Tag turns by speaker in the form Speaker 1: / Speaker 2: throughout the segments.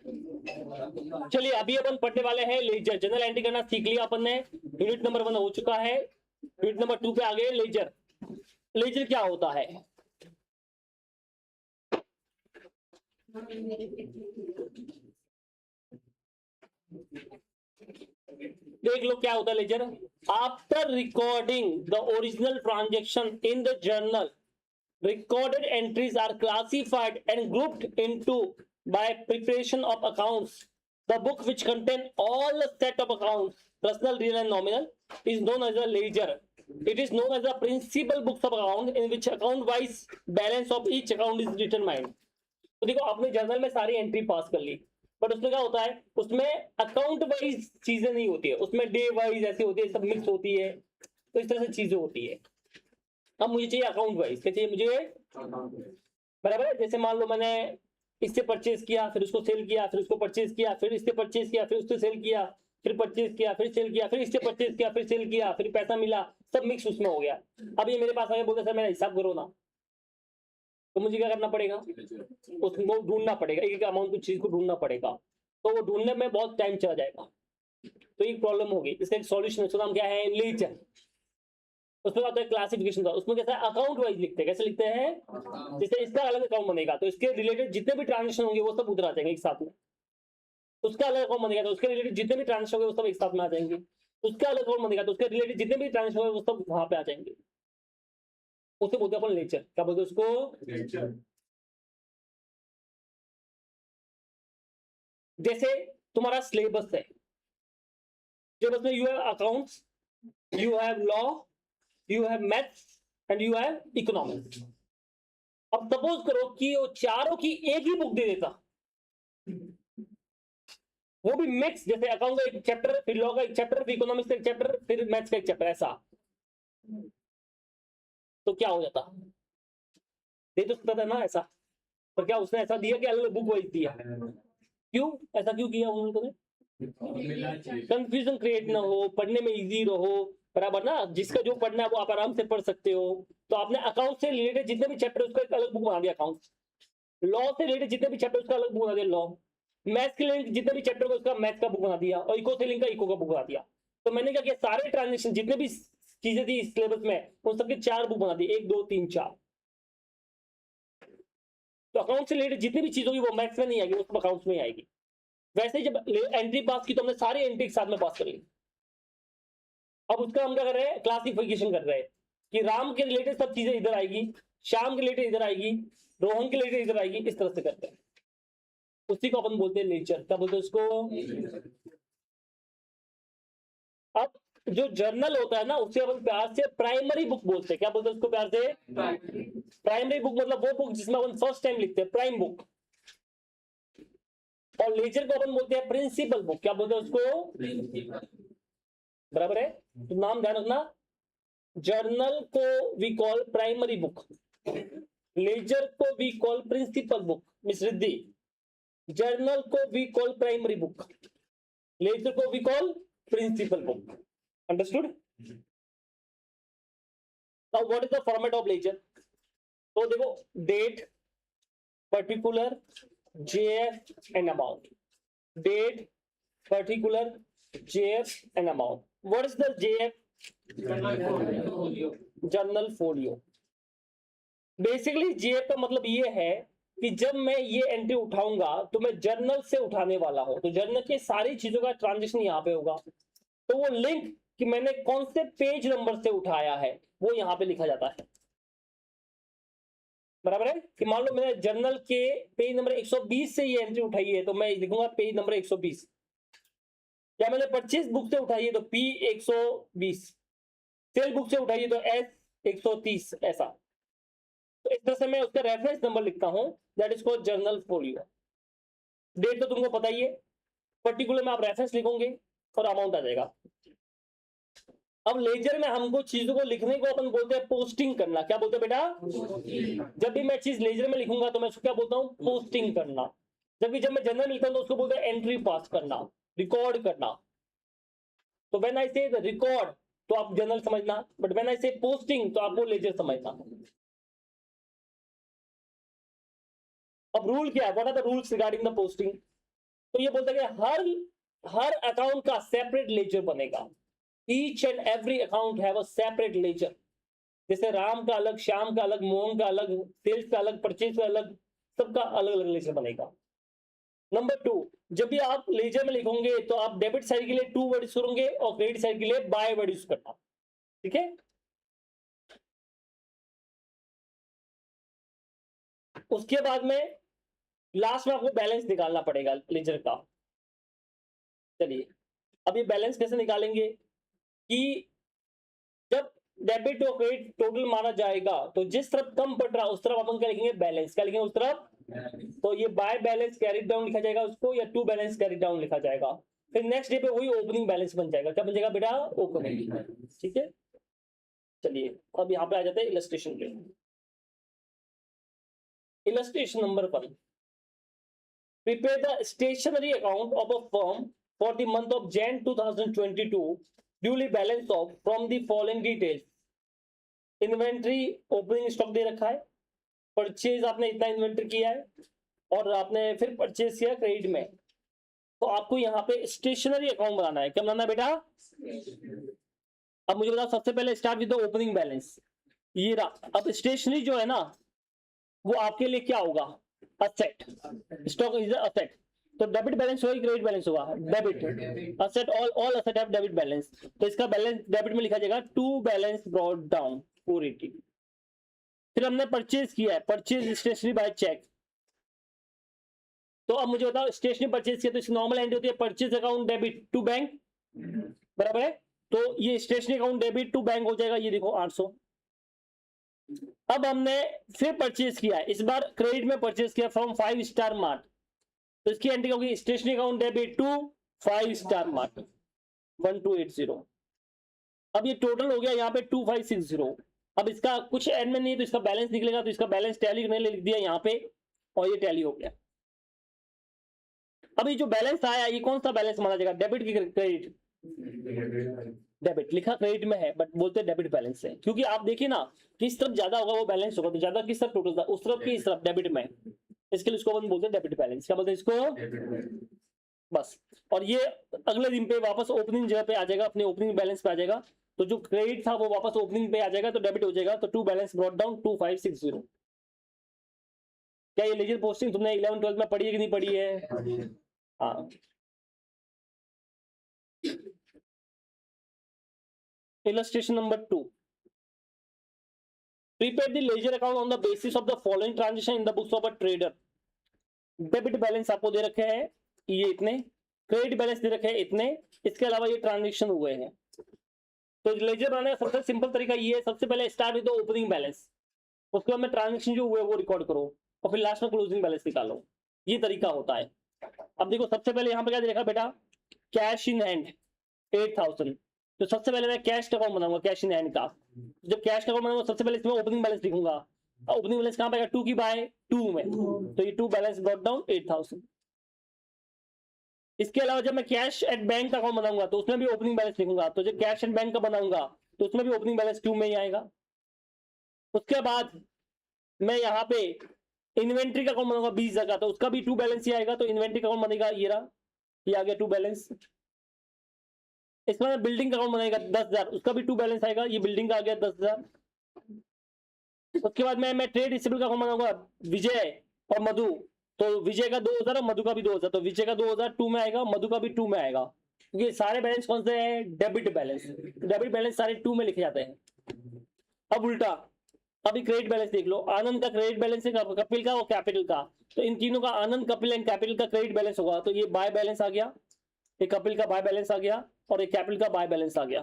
Speaker 1: चलिए अभी अपन पढ़ने वाले हैं लेजर। जनरल एंट्री करना सीख लिया अपन ने, यूनिट नंबर 1 हो चुका है। यूनिट नंबर 2 पे आ गए। लेजर, लेजर क्या होता है? देख लो क्या होता है ledger. After recording the original transaction in the journal, recorded entries are classified and grouped into by preparation of accounts. The book which contain all the set of accounts, personal, real and nominal, is known as a ledger. It is known as a principal books of account in which account wise balance of each account is determined. तो देखो आपने journal में सारी entry पास कर ली, but उसमें क्या होता है, उसमें अकाउंट वाइज चीजें नहीं होती है, उसमें डे वाइज ऐसी होती है, सब मिक्स होती है, तो इस तरह से चीजें होती है। अब मुझे चाहिए अकाउंट वाइज, क्या चाहिए मुझे? बराबर है। जैसे मान लो मैंने इससे परचेज किया, फिर उसको सेल किया, फिर उसको परचेज किया, फिर इससे परचेज किया, फिर उससे सेल किया, फिर परचेज किया, फिर सेल किया, फिर इससे परचेज किया, फिर सेल किया, फिर पैसा मिला, सब मिक्स उसमें हो गया। अब ये मेरे पास आके बोलते सर मेरा हिसाब करो ना, तो मुझे क्या करना पड़ेगा? उसको ढूंढना पड़ेगा, एक एक अमाउंट की चीज को ढूंढना पड़ेगा, तो वो ढूंढने में बहुत टाइम चला जाएगा, तो एक प्रॉब्लम होगी। इसका एक सॉल्यूशन है, उसका नाम क्या है? लेजर। उसमें आता है क्लासिफिकेशन का, उसमें कैसा है, अकाउंट वाइज लिखते हैं। कैसे लिखते हैं? जैसे इसका अलग अकाउंट बनेगा तो इसके रिलेटेड जितने भी ट्रांजेक्शन होंगे वो सब उधर आ जाएंगे एक साथ में। उसका अलग अकाउंट बनेगा तो उसके रिलेटेड जितने भी ट्रांजेक्शन होंगे वो सब एक साथ में आ जाएंगे। उसका अलग अकाउंट बनेगा तो उसके रिलेटेड जितने भी ट्रांजेक्शन होंगे वो सब वहां पे आ जाएंगे। उसे बोलते हैं अपन लेजर। क्या बोलते हैं उसको? जैसे तुम्हारा सिलेबस है, सिलेबस में you have accounts, you have law, you have maths and you have economics. अब सपोज करो कि वो चारों की एक ही बुक दे देता, वो भी मिक्स, जैसे अकाउंट का एक चैप्टर, फिर लॉ का एक चैप्टर, फिर इकोनॉमिक्स का एक चैप्टर, फिर मैथ्स का एक चैप्टर, ऐसा, तो क्या हो जाता? दे तो सकता था ना ऐसा, पर क्या उसने ऐसा दिया कि अलग बुक वाइज दिया? क्यों ऐसा क्यों किया उन्होंने? कंफ्यूजन क्रिएट ना हो, पढ़ने में इजी रहो, बराबर ना। जिसका जो पढ़ना है वो आप आराम से पढ़ सकते हो। तो आपने अकाउंट से रिलेटेड जितने भी चैप्टर उसका एक अलग बुक बना दिया अकाउंट, लॉ से रिलेटेड जितने भी चैप्टर उसका अलग बुक बना दिया लॉ, मैथ्स के रिलेटेड जितने भी चैप्टर उसका मैथ्स का बुक बना दिया, और इको से लिंक का इको का बुक बना दिया। तो मैंने क्या किया, सारे ट्रांजेक्शन जितने भी चीजें थी सिलेबस में उन सबके 4 बुक बना दी, 1 2 3 4। तो अकाउंट से रिलेटेड जितनी भी चीज होगी वो मैथ्स में नहीं आएगी, वो सब अकाउंट्स में आएगी। वैसे जब एंट्री पास की तो हमने सारी एंट्री एक साथ में पास कर ली। अब उसका हम क्या कर रहे हैं, क्लासिफिकेशन कर रहे हैं कि राम के रिलेटेड सब चीजें इधर आएगी, श्याम के रिलेटेड इधर आएगी, रोहन के रिलेटेड इधर आएगी, इस तरह से करते हैं। उसी को अपन बोलते हैं नेचर। क्या बोलते हैं उसको? अब जो जर्नल होता है ना उसे अपन प्यार से प्राइमरी बुक बोलते हैं। क्या बोलते हैं उसको प्यार से? प्राइमरी बुक मतलब वो बुक जिसमें अपन फर्स्ट टाइम लिखते हैं, प्राइम बुक। और लेजर को अपन बोलते हैं प्रिंसिपल बुक। क्या बोलते हैं उसको? बराबर है, तो नाम ध्यान रखना। जर्नल को we call primary book, ledger को we call principal book. Miss Riddhi, journal को we call primary book, ledger को we call principal book. Understood? Now what is the format of ledger? तो देखो, date, particular, JF and amount. Date, particular, JF and amount. What is the JF? Journal folio. Basically JF का मतलब ये है कि जब मैं ये एंट्री उठाऊंगा तो मैं जर्नल से उठाने वाला हूं, तो जर्नल के सारी चीजों का ट्रांजेक्शन यहाँ पे होगा, तो वो लिंक कि मैंने कौन से पेज नंबर से उठाया है वो यहाँ पे लिखा जाता है। बराबर है कि मान लो मैंने जर्नल के पेज नंबर 120 से ये एंट्री उठाई है तो मैं लिखूंगा पेज नंबर 120। या मैंने परचेज बुक से उठाई है तो P120, सेल बुक से उठाई है तो S130, ऐसा। तो इस तरह से मैं उसका रेफरेंस नंबर लिखता हूं, that is called journal folio. Date तो तुमको पता ही है, पर्टिकुलर में आप रेफरेंस लिखोगे और अमाउंट आ जाएगा। अब लेजर में हमको चीजों को लिखने को अपन बोलते हैं पोस्टिंग करना। क्या बोलते हैं बेटा? जब भी मैं चीज लेजर में लिखूंगा तो मैं उसको क्या बोलता हूँ? पोस्टिंग करना। जब मैं जर्नल लिखता हूँ तो उसको बोलते हैं एंट्री पास करना, रिकॉर्ड करना। तो व्हेन आई से रिकॉर्ड तो आप जर्नल समझना, बट व्हेन आई से पोस्टिंग तो आपको लेजर समझना। अब रूल क्या है? What are the rules regarding the posting? तो ये बोलता है कि हर अकाउंट का सेपरेट लेजर बनेगा। Each and every account have a separate ledger. जैसे राम का अलग, श्याम का अलग, मोहन का अलग, सेल्स का अलग, परचेज का अलग, सबका अलग अलग लेजर बनेगा। नंबर 2, जब भी आप लेजर में लिखोगे तो आप डेबिट साइड के लिए 2 वर्ड यूज करोगे और क्रेडिट साइड के लिए बाय वर्ड यूज करना। ठीक है। उसके बाद में लास्ट में आपको बैलेंस निकालना पड़ेगा लेजर का। चलिए अब ये बैलेंस कैसे निकालेंगे कि जब डेबिट और क्रेडिट टोटल माना जाएगा तो जिस तरफ कम पड़ रहा उस तरफ अपन क्या लिखेंगे, बैलेंस। क्या लिखेंगे उस तरफ? तो ये बाय बैलेंस कैरी डाउन लिखा जाएगा उसको, या टू बैलेंस कैरी डाउन लिखा जाएगा। फिर नेक्स्ट डे पे वही ओपनिंग बैलेंस बन जाएगा। क्या बन जाएगा बेटा? ओपनिंग। ठीक है। चलिए अब यहाँ पे आ जाते हैं इलस्ट्रेशन पे। Illustration number 1, prepare the stationery account of a firm for the month of Jan 2022, duly balance of from the following details। Inventory opening stock दे रखा है, परचेज आपने इतना इन्वेंट्री किया है और आपने फिर परचेज किया क्रेडिट में, तो आपको यहाँ पे स्टेशनरी अकाउंट बनाना है। क्या बनाना है बेटा? अब मुझे बताओ, सबसे पहले start with the opening balance. ये रहा। अब स्टेशनरी जो है ना वो आपके लिए क्या होगा? असेट। Stock is asset. तो डेबिट बैलेंस होगा, क्रेडिट बैलेंस होगा? Debit. Asset, all asset have debit balance. तो इसका बैलेंस डेबिट में लिखा जाएगा टू बैलेंस ब्रॉट डाउन 480। फिर हमने परचेज किया है, परचेज स्टेशनरी बाय चेक। तो अब मुझे बताओ, स्टेशनरी परचेज किया तो इसकी नॉर्मल एंट्री होती है purchase account debit to bank, बराबर है। तो ये stationery account debit to bank हो जाएगा, ये देखो 800। अब हमने फिर परचेज किया है, इस बार क्रेडिट में परचेज किया फ्रॉम 5 स्टार मार्ट, तो इसकी एंट्री होगी stationery account debit to 5 star mart 1280। अब ये टोटल हो गया यहाँ पे 2560। अब इसका कुछ एंड में नहीं है तो इसका बैलेंस निकलेगा, तो इसका बैलेंस टैली करने लिख दिया यहाँ पे और ये टैली हो गया। अब ये जो बैलेंस आया ये कौन सा बैलेंस माना जाएगा? डेबिट की क्रेडिट? डेबिट लिखा क्रेडिट में है बट बोलते हैं डेबिट बैलेंस है, क्योंकि आप देखिए ना किस तरफ ज्यादा होगा वो बैलेंस होगा, तो ज्यादा किस तरफ टोटल था, उस तरफ की इस तरफ डेबिट में, इसके लिए उसको अपन बोलते हैं डेबिट बैलेंस। क्या बोलते हैं इसको? बस। और ये अगले दिन पे वापस ओपनिंग जगह पे आ जाएगा, अपने ओपनिंग बैलेंस पे आ जाएगा। तो जो क्रेडिट था वो वापस ओपनिंग पे आ जाएगा तो डेबिट हो जाएगा। तो टू बैलेंस ब्रॉट डाउन 2560। क्या ये लेजर पोस्टिंग तुमने 11 12 में पढ़ी है कि नहीं पढ़ी है? हाँ। Illustration number 2. Prepare the ledger account on the basis of the following transaction in the books of a trader. Debit balance आपको दे रखे हैं ये इतने, क्रेडिट बैलेंस दे रखे हैं इतने, इसके अलावा ये ट्रांजेक्शन हुए हैं। तो लेजर बनाने का सबसे सिंपल तरीका ये है, सबसे पहले स्टार्ट विद ओपनिंग बैलेंस, उसके बाद में ट्रांजेक्शन जो हुए वो रिकॉर्ड करो और फिर लास्ट में क्लोजिंग बैलेंस निकालो। ये तरीका होता है। अब देखो सबसे पहले यहाँ पे क्या देखा बेटा? Cash in hand 8000। तो सबसे पहले मैं कैश अकाउंट बनाऊंगा, कैश इन हैंड का। जब कैश अकाउंट बनाऊंगा सबसे पहले इसमें ओपनिंग बैलेंस लिखूंगा। ओपनिंग बैलेंस कहां पे? 2 की बाय 2 में, तो ये 2 बैलेंस ब्रॉट डाउन 8000। इसके अलावा जब मैं कैश एट बैंक का अकाउंट बनाऊंगा तो उसमें भी ओपनिंग बैलेंस लिखूंगा। तो जब कैश एट बैंक का बनाऊंगा तो उसमें भी ओपनिंग बैलेंस 2 में ही आएगा। उसके बाद मैं यहाँ पे इन्वेंट्री का अकाउंट बनाऊंगा 20,000 का, तो उसका भी 2 बैलेंस ही आएगा। तो इन्वेंट्री का अकाउंट बनेगा ये रहा, ये आ गया 2 बैलेंस। इसमें बिल्डिंग का अकाउंट बनेगा 10,000, उसका भी 2 बैलेंस आएगा, ये बिल्डिंग का आ गया 10,000। उसके बाद मैं ट्रेड रिसीवेबल का अकाउंट बनाऊंगा विजय और मधु, तो विजय का 2,000 और मधु का भी 2,000, तो विजय का 2,000 2 में आएगा, मधु का भी 2 में आएगा, क्योंकि सारे बैलेंस कौन से हैं? Debit balance. डेबिट बैलेंस सारे 2 में लिखे जाते हैं। अब उल्टा, अभी क्रेडिट बैलेंस देख लो, आनंद का क्रेडिट बैलेंस है, कपिल का और कैपिटल का, तो इन तीनों का आनंद, कपिल एंड कैपिटल का क्रेडिट बैलेंस होगा। तो ये बाय बैलेंस आ गया, एक कपिल का बाय बैलेंस आ गया और एक कैपिटल का बाय बैलेंस आ गया।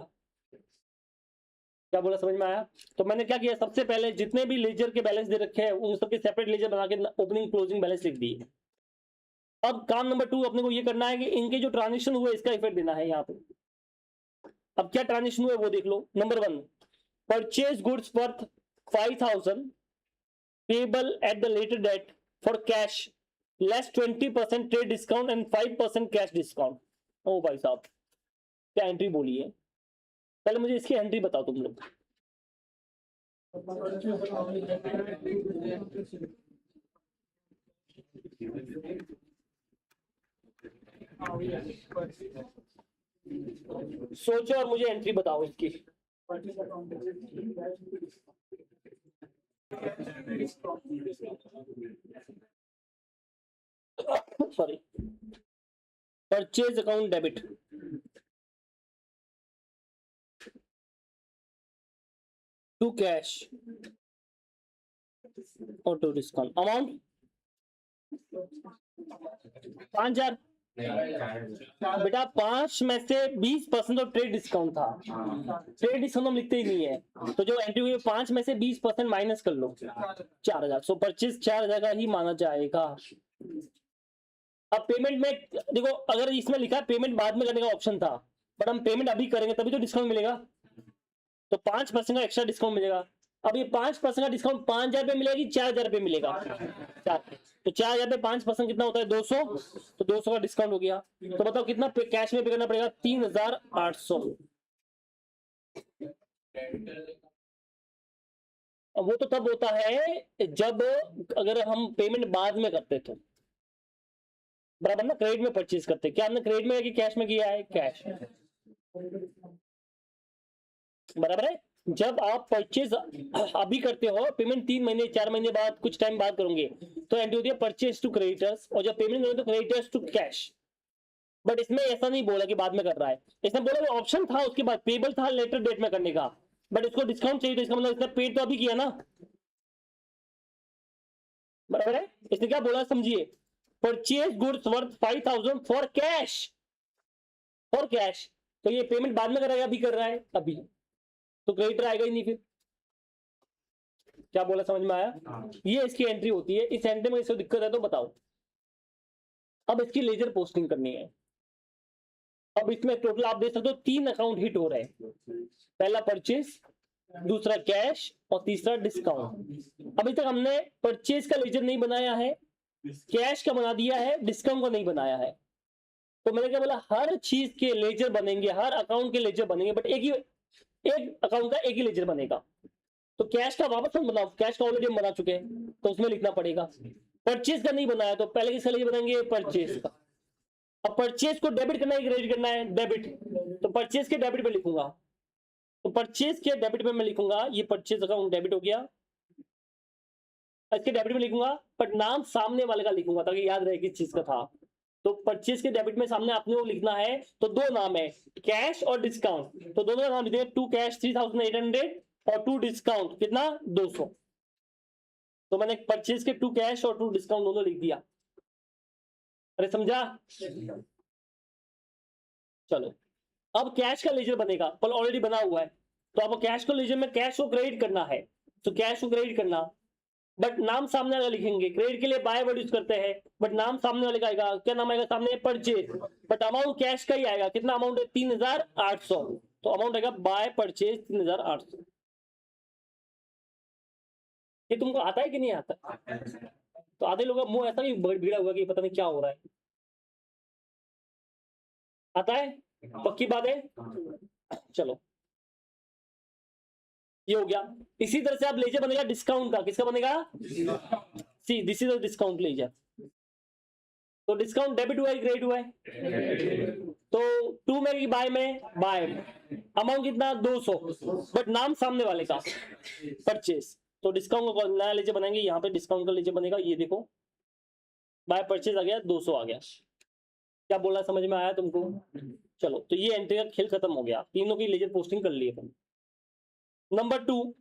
Speaker 1: क्या बोला, समझ में आया? तो मैंने क्या किया, सबसे पहले जितने भी लेजर के बैलेंस दे रखे हैं उन सबके सेपरेट लेजर बना के ओपनिंग क्लोजिंग बैलेंस लिख दिए। अब काम नंबर 2 अपने को ये करना है कि इनके जो ट्रांजेक्शन हुए इसका इफेक्ट देना है यहाँ पे। अब क्या ट्रांजेक्शन हुए वो देख लो। Number 1, purchase goods worth 5,000 payable at the later date for cash less 20% trade discount and 5% cash discount. ओ भाई साहब क्या एंट्री बोली है? पहले मुझे इसकी एंट्री बताओ तुम लोग। सोचो और मुझे एंट्री बताओ इसकी। Sorry, purchase account debit, to cash और टू डिस्काउंट। अमाउंट 5000। बेटा 5 में से 20% तो ट्रेड डिस्काउंट था, ट्रेड डिस्काउंट हम लिखते ही नहीं है, तो जो एंट्री हुई 5 में से 20% माइनस कर लो, 4000। सो परचेज 4000 का ही माना जाएगा। अब पेमेंट में देखो, अगर इसमें लिखा है पेमेंट बाद में करने का ऑप्शन था, बट हम पेमेंट अभी करेंगे तभी तो डिस्काउंट मिलेगा, तो 5% का एक्स्ट्रा डिस्काउंट मिलेगा। अब ये 5% का डिस्काउंट 5000 पे मिलेगी, 4000 पे मिलेगा, तो 4000 पे 5% कितना होता है 200, तो 200 का डिस्काउंट हो गया। तो बताओ कितना कैश में पे करना पड़ेगा, 3800। अब वो तो तब होता है जब अगर हम पेमेंट बाद में करते थे, बराबर ना, क्रेडिट में परचेज करते। क्या हमने क्रेडिट में कि कैश में किया है, कैश, बराबर है। जब आप परचेज अभी करते हो, पेमेंट 3 महीने 4 महीने बाद कुछ टाइम बाद करोगे, तो एंट्री होती है परचेज टू क्रेडिटर्स, और जब पेमेंट करोगे तो क्रेडिटर्स टू कैश। बट इसमें ऐसा नहीं बोला कि बाद में कर रहा है, इसने बोला ऑप्शन था उसके बाद, पेबल था लेटर डेट में करने का, बट इसको डिस्काउंट चाहिए, तो इसका मतलब इसने पेड तो अभी किया ना, बराबर है। इसने क्या बोला समझिए, purchase goods worth 5000 for cash, for cash, तो ये पेमेंट बाद में करेगा, अभी कर रहा है अभी, तो क्रेडिटर आएगा ही नहीं फिर। क्या बोला, समझ में आया? ये इसकी एंट्री होती है। इस एंट्री में इसको दिक्कत है तो बताओ। अब इसकी लेजर पोस्टिंग करनी है। अब इसमें टोटल आप देख सकते हो 3 अकाउंट हिट हो रहे हैं, पहला परचेज, दूसरा कैश और तीसरा डिस्काउंट। अभी तक हमने परचेज का लेजर नहीं बनाया है, कैश का बना दिया है, डिस्काउंट का नहीं बनाया है। तो मैंने क्या बोला, हर चीज के लेजर बनेंगे, हर अकाउंट के लेजर बनेंगे, बट एक अकाउंट का एक ही लेजर बनेगा। तो कैश का वापस हम बनाओ, कैश का ऑलरेडी हम बना चुके हैं, तो उसमें लिखना पड़ेगा। परचेज का नहीं बनाया, तो पहले किसका लेजर बनाएंगे, परचेज का। अब परचेज को डेबिट करना है, क्रेडिट करना है, डेबिट, तो परचेज के डेबिट पे लिखूंगा, तो परचेज के डेबिट पे मैं लिखूंगा, ये परचेज अकाउंट डेबिट हो गया, इसके डेबिट में लिखूंगा, बट नाम सामने वाले का लिखूंगा ताकि याद रहे किस चीज का था। तो परचेज के डेबिट में सामने आपने वो लिखना है, तो 2 नाम है, कैश और डिस्काउंट, तो दोनों का नाम लिख देंगे, 2 कैश 3800 और 2 डिस्काउंट कितना 200। तो मैंने परचेज के 2 कैश और 2 डिस्काउंट दोनों लिख दिया। अरे समझा? चलो, अब कैश का लेजर बनेगा, पर ऑलरेडी बना हुआ है, तो आपको कैश को लेजर में कैश को क्रेडिट करना है, तो कैश को क्रेडिट करना, बट नाम सामने वाला लिखेंगे। क्रेडिट के लिए बाय वर्ड यूज करते हैं, बट नाम सामने वाले का आएगा, क्या नाम आएगा सामने, परचेज, बट अमाउंट कैश का ही आएगा। कितना अमाउंट है, 3800, तो अमाउंट आएगा बाय परचेज 3800। ये तुमको आता है कि नहीं आता? तो आधे लोगों का मुंह ऐसा भी भिड़ा हुआ कि पता नहीं क्या हो रहा है। आता है, पक्की बात है। चलो, ये हो गया। इसी तरह से आप लेजर बनेगा डिस्काउंट का, किसका बनेगा, see this is the discount ledger. तो डिस्काउंट डेबिट हुआ है, क्रेडिट हुआ है, तो 2 में कि बाय में, बाय, अमाउंट कितना 200, बट नाम सामने वाले का परचेज, तो डिस्काउंट का नया लेजर बनाएंगे, यहाँ पे डिस्काउंट का लेजर बनेगा, ये देखो बाय परचेज आ गया, 200 आ गया। क्या बोला, समझ में आया तुमको? चलो, तो ये एंट्री का खेल खत्म हो गया, तीनों की लेजर पोस्टिंग कर लिए तुम। Number 2,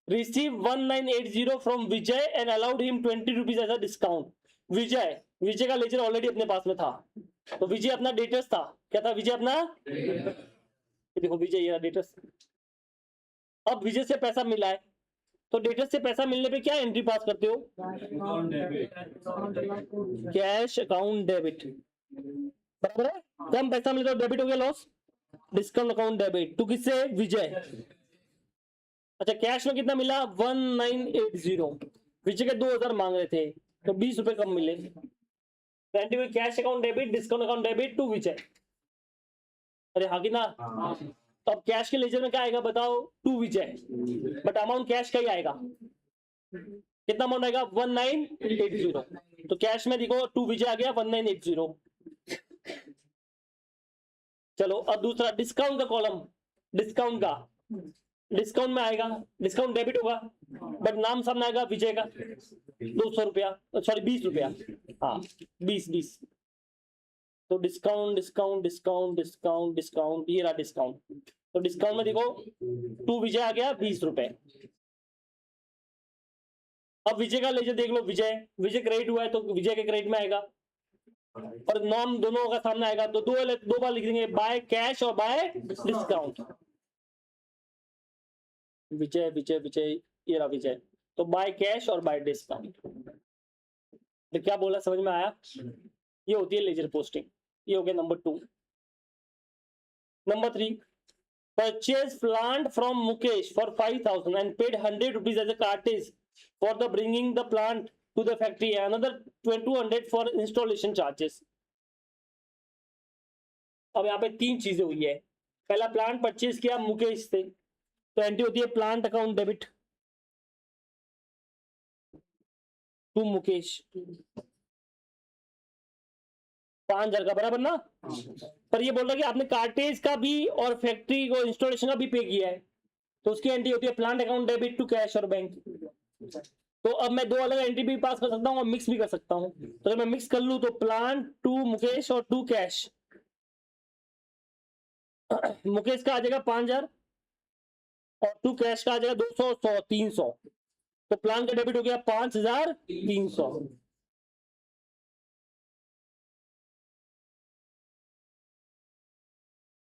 Speaker 1: receive 1980 from Vijay and allowed him 20 rupees as a discount। विजय का लेजर ऑलरेडी अपने पास में था, तो विजय अपना डेटर्स था, क्या था विजय अपना, देखो विजय ये डेटर्स। अब विजय से पैसा मिला है, तो डेटर्स से पैसा मिलने पे क्या एंट्री पास करते हो, कैश अकाउंट डेबिट, बराबर है। कम पैसा मिला तो डेबिट हो गया, loss, discount account debit to किससे, विजय। अच्छा, कैश में कितना मिला 1980, विजय के 2000 मांग रहे थे, तो 20 रुपए कम मिले। Cash account debit, discount account debit to Vijay. अरे हाँ कि ना? तो अब कैश के लेजर में क्या आएगा बताओ, to Vijay, but amount cash का ही आएगा। कितना अमाउंट आएगा 1980, तो कैश में देखो टू विजय आ गया 1980। चलो अब दूसरा डिस्काउंट का कॉलम, डिस्काउंट का, डिस्काउंट में आएगा, डिस्काउंट डेबिट होगा, बट नाम सामने आएगा विजय का, 200 रुपया, सॉरी 20 रुपया, हाँ 20 तो discount discount discount discount discount, ये रहा डिस्काउंट। तो डिस्काउंट में देखो टू विजय आ गया 20 रुपए। अब विजय का लेजर देख लो, विजय, विजय क्रेडिट हुआ है तो विजय के क्रेडिट में आएगा, और नाम दोनों का सामने आएगा, तो दो बार लिख देंगे, बाय कैश और बाय डिस्काउंट। विजय विजय विजय, ये रहा विजय, तो बाय कैश और बाय डिस्काउंट। तो क्या बोला, समझ में आया? ये होती है लेजर पोस्टिंग। ये हो गया number 2। Number 3, purchase plant from Mukesh for 5,000 and paid 100 rupees as a cartage for the bringing the plant to the factory, another 200 for installation charges. अब यहाँ पे 3 चीजें हुई है। पहला, प्लांट परचेज किया मुकेश से, तो एंट्री होती है plant account debit to Mukesh, 5,000 का, बराबर ना? पर ये बोल रहा है कि आपने कार्टेज का भी और फैक्ट्री को इंस्टॉलेशन का भी पे किया है, तो उसकी एंट्री होती है plant account debit to cash और बैंक। तो अब मैं 2 अलग एंट्री भी पास कर सकता हूँ और मिक्स भी कर सकता हूँ। तो अगर मैं मिक्स कर लूँ तो प्लांट टू मुकेश और टू कैश, मुकेश का आ जाएगा 5,000 और टू कैश का आ जाएगा 200, 100, 300। तो प्लान का डेबिट हो गया 5,300।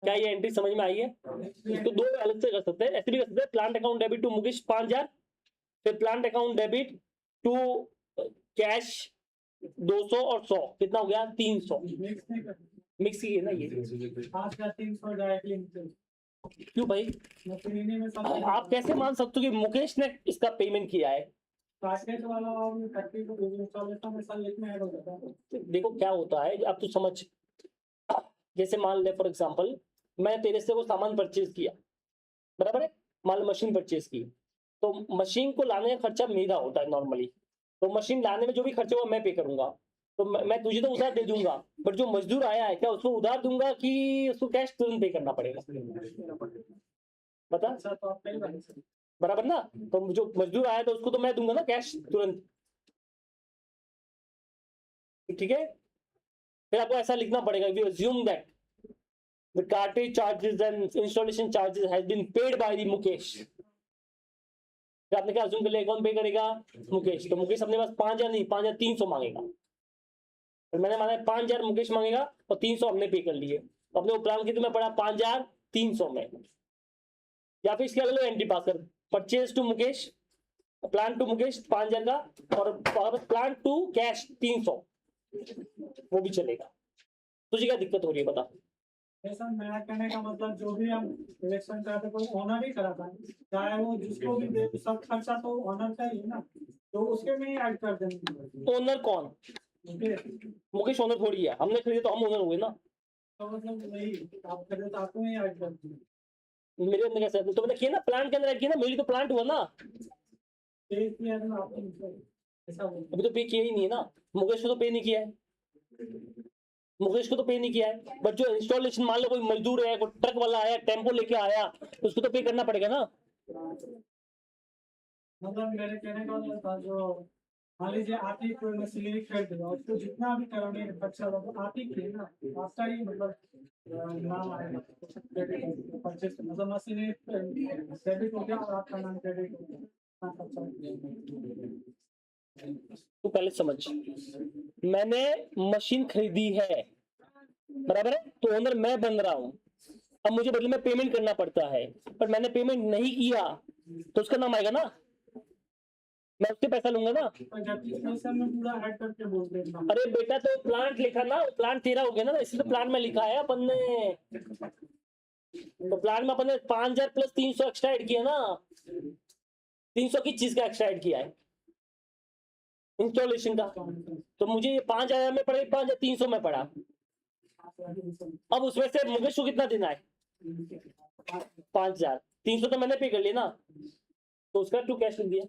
Speaker 1: क्या ये एंट्री समझ में आई है? इसको 2 अलग से कर सकते हैं, ऐसे भी कर सकते हैं, plant account debit to Mukesh 5,000, फिर plant account debit to cash 200 और 100, कितना हो गया? 300। मिक्स ही है ना ये।
Speaker 2: 300 डायरेक्टली
Speaker 1: क्यों भाई? आप कैसे मान सकते हो कि मुकेश ने इसका पेमेंट किया है? देखो क्या होता है, अब तू समझ, जैसे मान ले फॉर एग्जांपल मैं तेरे से वो सामान परचेज किया, बराबर है, मान लो मशीन परचेज की, तो मशीन को लाने का खर्चा मेरा होता है नॉर्मली, तो मशीन लाने में जो भी खर्चा हुआ मैं पे करूंगा, तो मैं तुझे तो उधार दे दूंगा, बट जो मजदूर आया है क्या उसको उधार दूंगा कि उसको कैश तुरंत पे करना पड़ेगा? बता, बराबर ना? तो जो मजदूर आया तो उसको तो मैं दूंगा ना कैश तुरंत, ठीक है? फिर आपको ऐसा लिखना पड़ेगा, we assume that the cartage charges and installation charges has been paid by the Mukesh. फिर आपने क्या अज्यूम कर लिया, कौन पे करेगा? मुकेश। तो मुकेश अपने पास 5,000 नहीं, 5,300 मांगेगा, तो मैंने माना 5,000 मुकेश मांगेगा और 300 हमने पे कर लिए, तो अपने प्लान कितने में पड़ा? 5,300 में। या फिर इसके अलग एंट्री पास कर, purchase to Mukesh, plant to Mukesh 5,000 का, और प्लान टू कैश 300, वो भी चलेगा। तुझे क्या दिक्कत हो रही है बता?
Speaker 2: सर मेरा कहने का मतलब, जो भी हम इलेक्शन कराते कोई ऑनर ही कराता है, चाहे वो जिसको भी दे, सब खर्चा तो ऑनर का ही है ना, तो उसके में ही ऐड कर देंगे।
Speaker 1: ओनर कौन? मुकेश ओनर थोड़ी है, हमने खरीदे तो हम ओनर हुए ना।
Speaker 2: तो मतलब वही आप खरीदे तो आपको ही ऐड कर देंगे।
Speaker 1: मेरे अंदर कैसे? तो मैंने किया ना, प्लांट के अंदर ऐड किया ना, मेरी तो प्लांट हुआ ना। अभी तो पे किया ही नहीं है ना, मुकेश को तो पे नहीं किया है, मुकेश को तो पे नहीं किया है, बट जो इंस्टॉलेशन, मान लो कोई मजदूर है, कोई ट्रक वाला आया, टेम्पो लेके आया, तो उसको तो पे करना पड़ेगा ना।
Speaker 2: मतलब मेरे कहने का मतलब था, जो मान लीजिए आप ही कोई मशीनरी खरीद रहे हो, उसको जितना भी करोगे खर्चा होगा आप ही की ना, आपका ही मतलब नाम आएगा परचेस, मतलब मशीनरी डेबिट हो गया और आपका नाम क्रेडिट हो गया।
Speaker 1: तो पहले समझ, मैंने मशीन खरीदी है, बराबर है, तो ओनर मैं बन रहा हूं, अब मुझे बदले में पेमेंट करना पड़ता है, पर मैंने पेमेंट नहीं किया तो उसका नाम आएगा ना, मैं उससे पैसा लूंगा ना। अरे बेटा, तो प्लांट लिखा ना, प्लांट तेरा हो गया ना, इसलिए तो प्लांट में लिखा है अपन ने, तो प्लांट में अपन ने 5,000 प्लस 300 एक्स्ट्रा ऐड किया ना, 300 की चीज का एक्स्ट्रा ऐड किया है इंस्टॉलेशन का, तो मुझे ये 5,000 में पड़ा, 5,300 में पड़ा। अब उसमें से मुकेश को कितना देना है? 5,000, 300 तो मैंने पे कर लिया ना, तो उसका टू कैश लिख दिया।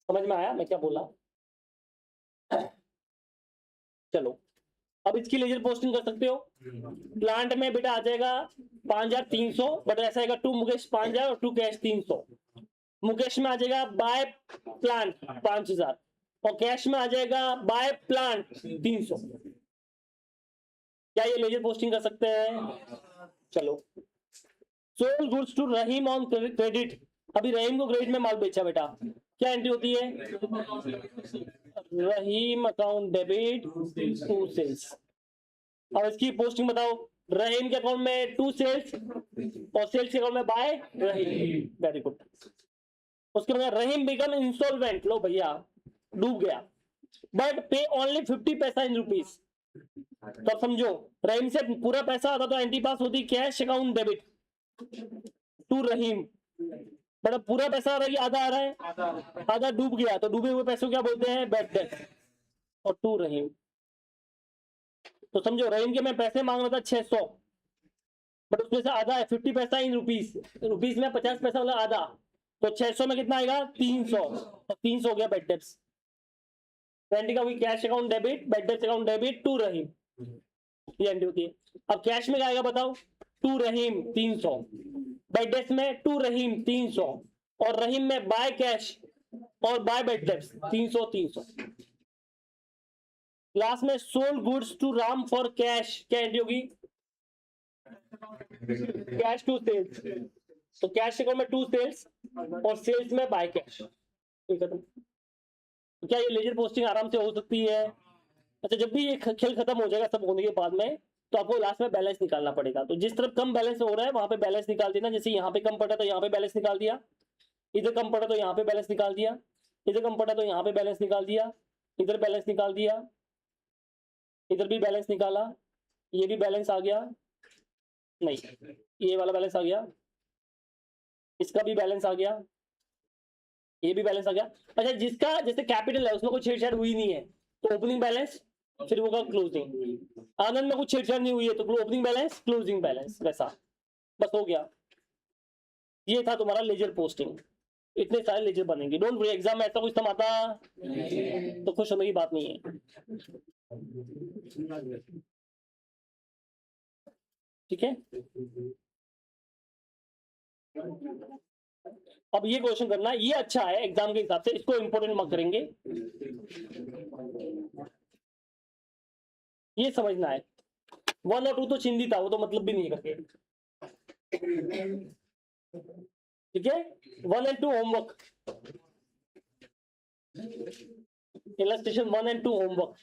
Speaker 1: समझ में आया मैं क्या बोला? चलो अब इसकी लेजर पोस्टिंग कर सकते हो। प्लांट में बेटा आ जाएगा 5300, बट ऐसा आएगा टू मुकेश 5000 और टू कैश 300। मुकेश में आ जाएगा बाय प्लांट 5000 और कैश में आ जाएगा बाय प्लांट 300। क्या ये लेजर पोस्टिंग कर सकते हैं? चलो, sold goods to Rahim on credit. अभी रहीम को क्रेडिट में माल बेचा बेटा, क्या एंट्री होती है? Rahim account debit to sales. अब इसकी पोस्टिंग बताओ। रहीम के अकाउंट में टू सेल्स और सेल्स के अकाउंट में बाय रहीम। Very good. उसके बाद रहीम बिकम इंस्टॉलमेंट, लो भैया डूब गया, बट पे ओनली 50 पैसा इन रुपीज। तो अब समझो, रहीम से पूरा पैसा आता तो एंट्री पास होती cash account debit to Rahim, but अब पूरा पैसा आ रहा है कि आधा आ रहा है? आधा डूब गया, तो डूबे हुए पैसों को क्या बोलते हैं? Bad debt. और टू रहीम, तो समझो रहीम के मैं पैसे मांग रहा था 600, बट उसमें से आधा है 50 पैसा इन रुपीज, रुपीज में 50 पैसा वाला आधा, तो 600 में कितना आएगा? 300, और 300 हो गया बैड डेट्स। एंट्री का हुई cash account debit, bad debts account debit to Rahim, ये एंट्री होती है। अब कैश में क्या आएगा बताओ? टू रहीम 300, बैड डेट्स में टू रहीम 300, और रहीम में बाय कैश और बाय बैड डेट्स 300 300। लास्ट में sold goods to Ram for cash, क्या एंट्री होगी? कैश टू सेल्स, तो कैश अकाउंट में टू सेल्स और सेल्स में बाय कैश। खत्म। क्या ये लेजर पोस्टिंग आराम से हो सकती है? अच्छा, जब भी ये खेल खत्म हो जाएगा सब होने के बाद में, तो आपको लास्ट में बैलेंस निकालना पड़ेगा। तो जिस तरफ कम बैलेंस हो रहा है वहां पे बैलेंस निकाल देना। जैसे यहाँ पे कम पड़ा तो यहाँ पे बैलेंस निकाल दिया, इधर कम पड़ा तो यहाँ पे बैलेंस निकाल दिया, इधर कम पड़ा तो यहाँ पे बैलेंस निकाल दिया, इधर बैलेंस निकाल दिया, इधर भी बैलेंस निकाला, ये भी बैलेंस आ गया, नहीं ये वाला बैलेंस आ गया, इसका भी बैलेंस आ गया, ये भी बैलेंस आ गया। अच्छा, जिसका जैसे कैपिटल है उसमें कोई छेड़छाड़ हुई नहीं है तो ओपनिंग बैलेंस, फिर होगा क्लोजिंग। आनंद में कुछ छेड़छाड़ नहीं हुई है तो ओपनिंग बैलेंस क्लोजिंग बैलेंस, वैसा बस हो गया। ये था तुम्हारा लेजर पोस्टिंग। इतने सारे लेजर बनेंगे, डोंट वरी। एग्जाम में ऐसा कुछ सम आता तो खुश होने की बात नहीं है, ठीक है। अब ये क्वेश्चन करना, ये अच्छा है एग्जाम के हिसाब से, इसको इंपोर्टेंट मत करेंगे, ये समझना है। 1 और 2 तो चिंदी था, वो तो मतलब भी नहीं करके, ठीक है। 1 and 2 homework, illustration 1 and 2 homework.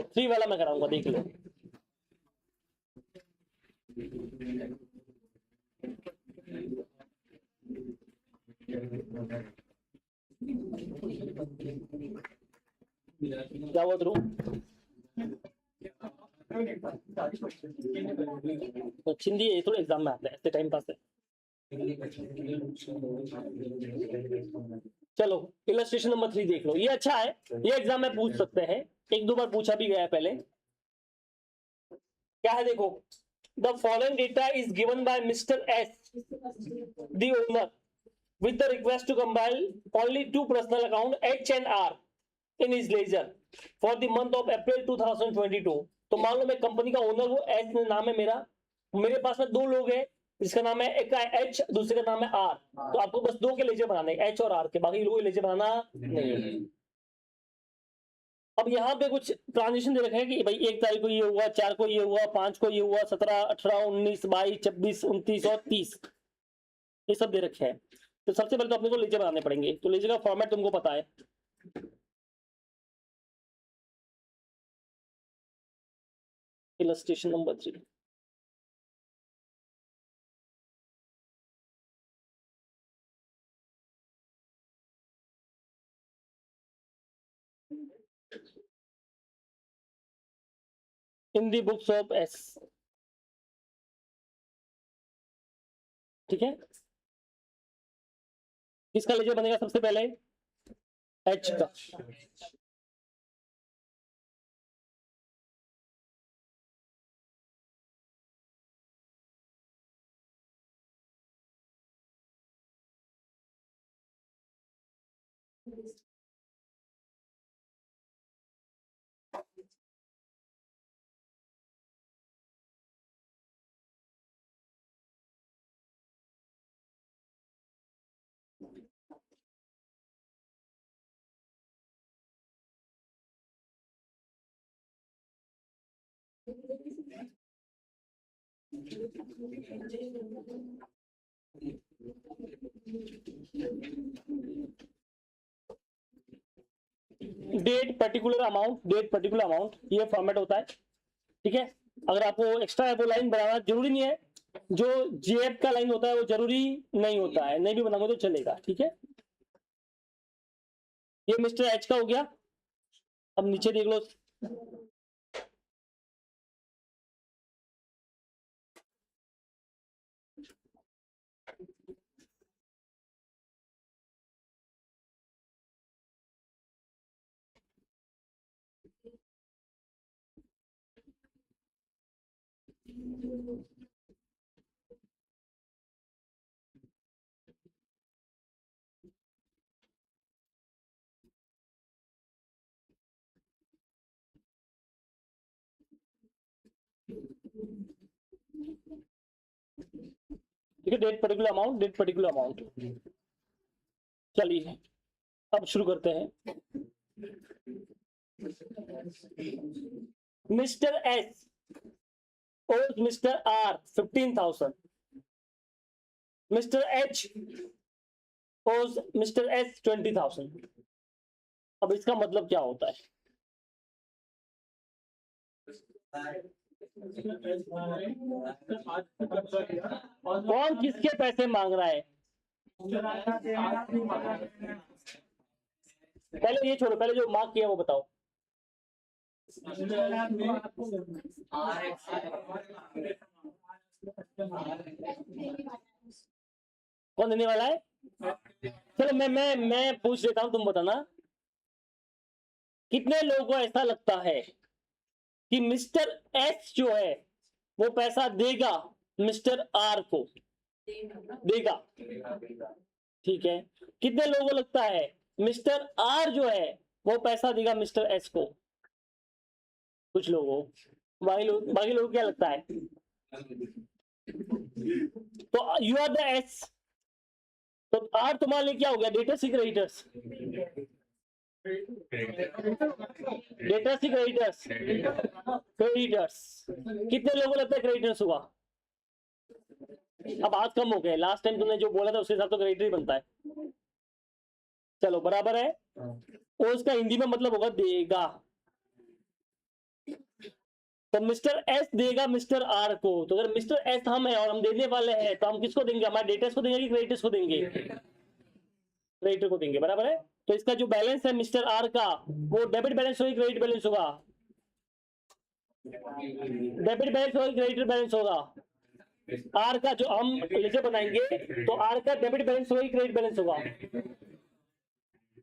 Speaker 1: Three वाला मैं कराऊंगा, देख लो। क्या हुआ ध्रुव? तो चिंदी ये थोड़ा एग्जाम में आता है, ऐसे टाइम पास है। चलो, इलस्ट्रेशन नंबर 3 देख लो, ये अच्छा है, ये एग्जाम में पूछ सकते हैं, एक दो बार पूछा भी गया है पहले। क्या है देखो, the following data is given by mister S the owner with the request to compile only two personal account H and R in his ledger for the month of April 2022। तो मान लो मैं कंपनी का owner हूँ, H नाम है मेरा, मेरे पास में दो लोग हैं, जिसका नाम है, एक का एच दूसरे का नाम है आर। तो आपको बस दो के लेजर बनाने, एच और आर के, बाकी लोगों के लेजर बनाना नहीं। अब यहाँ पे कुछ ट्रांजेक्शन दे रखे हैं कि भाई 1 तारीख को ये हुआ, 4 को ये हुआ, 5 को ये हुआ, 17, 18, 19, 22, 26, 29 और 30, ये सब दे रखे हैं। तो सबसे पहले तो अपने को लेजर बनाने पड़ेंगे, तो लेजर का फॉर्मेट तुमको पता है। Illustration number 3, in the books of S, ठीक है। किसका लेजर बनेगा सबसे पहले? एच का। डेट पर्टिकुलर अमाउंट ये फॉर्मेट होता है, ठीक है। अगर आपको एक्स्ट्रा वो लाइन बनाना जरूरी नहीं है, जो जेएफ का लाइन होता है वो जरूरी नहीं होता है, नहीं भी बनाओगे तो चलेगा, ठीक है। ये मिस्टर एच का हो गया। अब नीचे देख लो, ठीक है। Date particular amount. चलिए अब शुरू करते हैं। Mister S owes mister R 15,000। Mister H owes mister S 20,000। अब इसका मतलब क्या होता है? कौन किसके पैसे मांग रहा है? पहले ये छोड़ो, पहले जो मार्क किया वो बताओ। कौन देने वाला है? चलो मैं पूछ लेता हूं, तुम बताना। कितने लोगों को ऐसा लगता है कि मिस्टर एस जो है वो पैसा देगा मिस्टर आर को? देगा, ठीक है। कितने लोगों को लगता है मिस्टर आर जो है वो पैसा देगा मिस्टर एस को? कुछ लोगों, बाकी लोगों को क्या लगता है? तो यू आर द एस, तो आर तुम्हारे लिए क्या हो गया? डेटर्स ही क्रेडिटर्स? डेटर्स ही क्रेडिटर्स? क्रेडिटर्स। कितने लोगों को लगता है क्रेडिटर्स हुआ? अब आज कम हो गए, लास्ट टाइम तुमने जो बोला था उसके हिसाब तो क्रेडिटर ही बनता है। चलो बराबर है। और उसका हिंदी में मतलब होगा देगा। तो मिस्टर एस देगा मिस्टर आर को। तो अगर मिस्टर एस हम है और हम देने वाले हैं तो हम किसको देंगे? हमारे डेटर्स को देंगे कि क्रेडिटर्स को देंगे? क्रेडिटर को देंगे, बराबर है। तो इसका जो बैलेंस है मिस्टर आर का वो डेबिट बैलेंस होगा, क्रेडिट बैलेंस होगा? डेबिट बैलेंस होगा, क्रेडिट बैलेंस होगा? आर का जो हम लेजर बनाएंगे तो आर का डेबिट बैलेंस होगा, क्रेडिट बैलेंस होगा?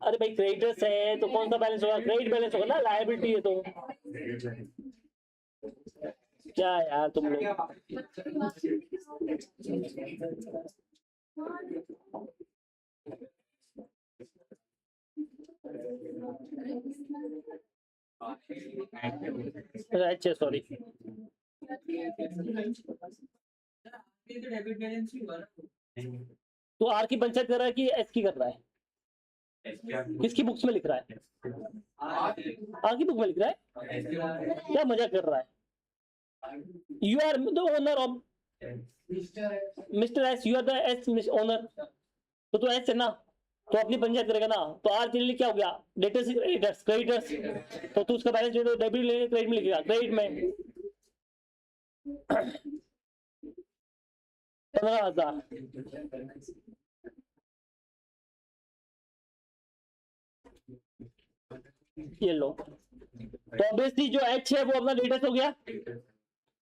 Speaker 1: अरे भाई क्रेडिटर्स है तो कौन सा बैलेंस होगा? क्रेडिट बैलेंस होगा ना, लायबिलिटी है तो। क्या यार तुम लोग। अच्छा सॉरी, तो आर की पंचायत कर रहा है कि एस की कर रहा है? किसकी बुक्स में लिख रहा है? आर की बुक में लिख रहा है? क्या मजा कर रहा है? You are the owner of Mr. S. You are the S owner. तो एस है ना, तो अपनी पंचायत करेगा ना। तो आर के लिए क्या हो गया? Debtors creditors, creditors. तो तू उसका बैलेंस डेबिट लेने क्रेडिट में लिखेगा, क्रेडिट में 15,000। ये लो। तो ऑब्वियसली जो एच है वो अपना डेटर्स हो गया।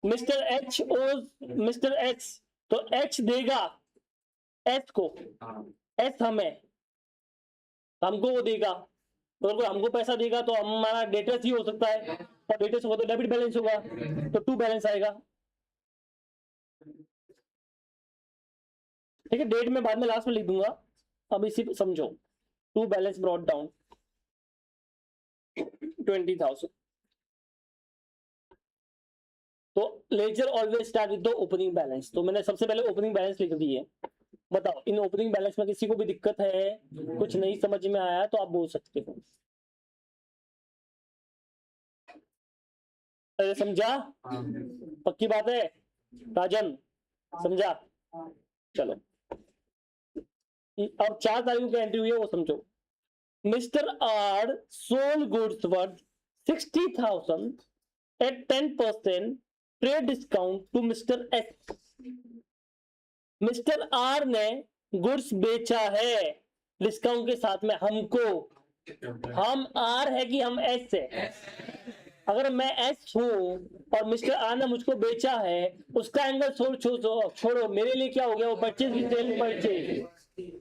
Speaker 1: मिस्टर एच ओज मिस्टर एच, तो एच देगा एस को, एस हमें, हमको वो देगा। तो अगर हमको पैसा देगा तो हमारा डेटर्स ही हो सकता है, और डेटर्स होगा तो डेबिट बैलेंस होगा, तो टू बैलेंस आएगा। ठीक है, डेट में बाद में लास्ट में लिख दूंगा, अब इसी समझो। To balance brought down 20,000। तो ledger always start with the opening balance. तो मैंने सबसे पहले ओपनिंग बैलेंस लिख दी है। बताओ इन ओपनिंग बैलेंस में किसी को भी दिक्कत है, कुछ नहीं समझ में आया तो आप बोल सकते हो। अरे समझा? पक्की बात है राजन, समझा? चलो अब 4 तारीख को एंट्री हुई है वो समझो। Mister R sold goods worth 60,000 at 10% trade discount to mister S. Mister R ने गुड्स बेचा है डिस्काउंट के साथ में हमको। हम आर है कि हम एस है? अगर मैं एस हूं और मिस्टर आर ने मुझको बेचा है, उसका एंगल छोड़ो, मेरे लिए क्या हो गया वो परचेज की सेल परचेज,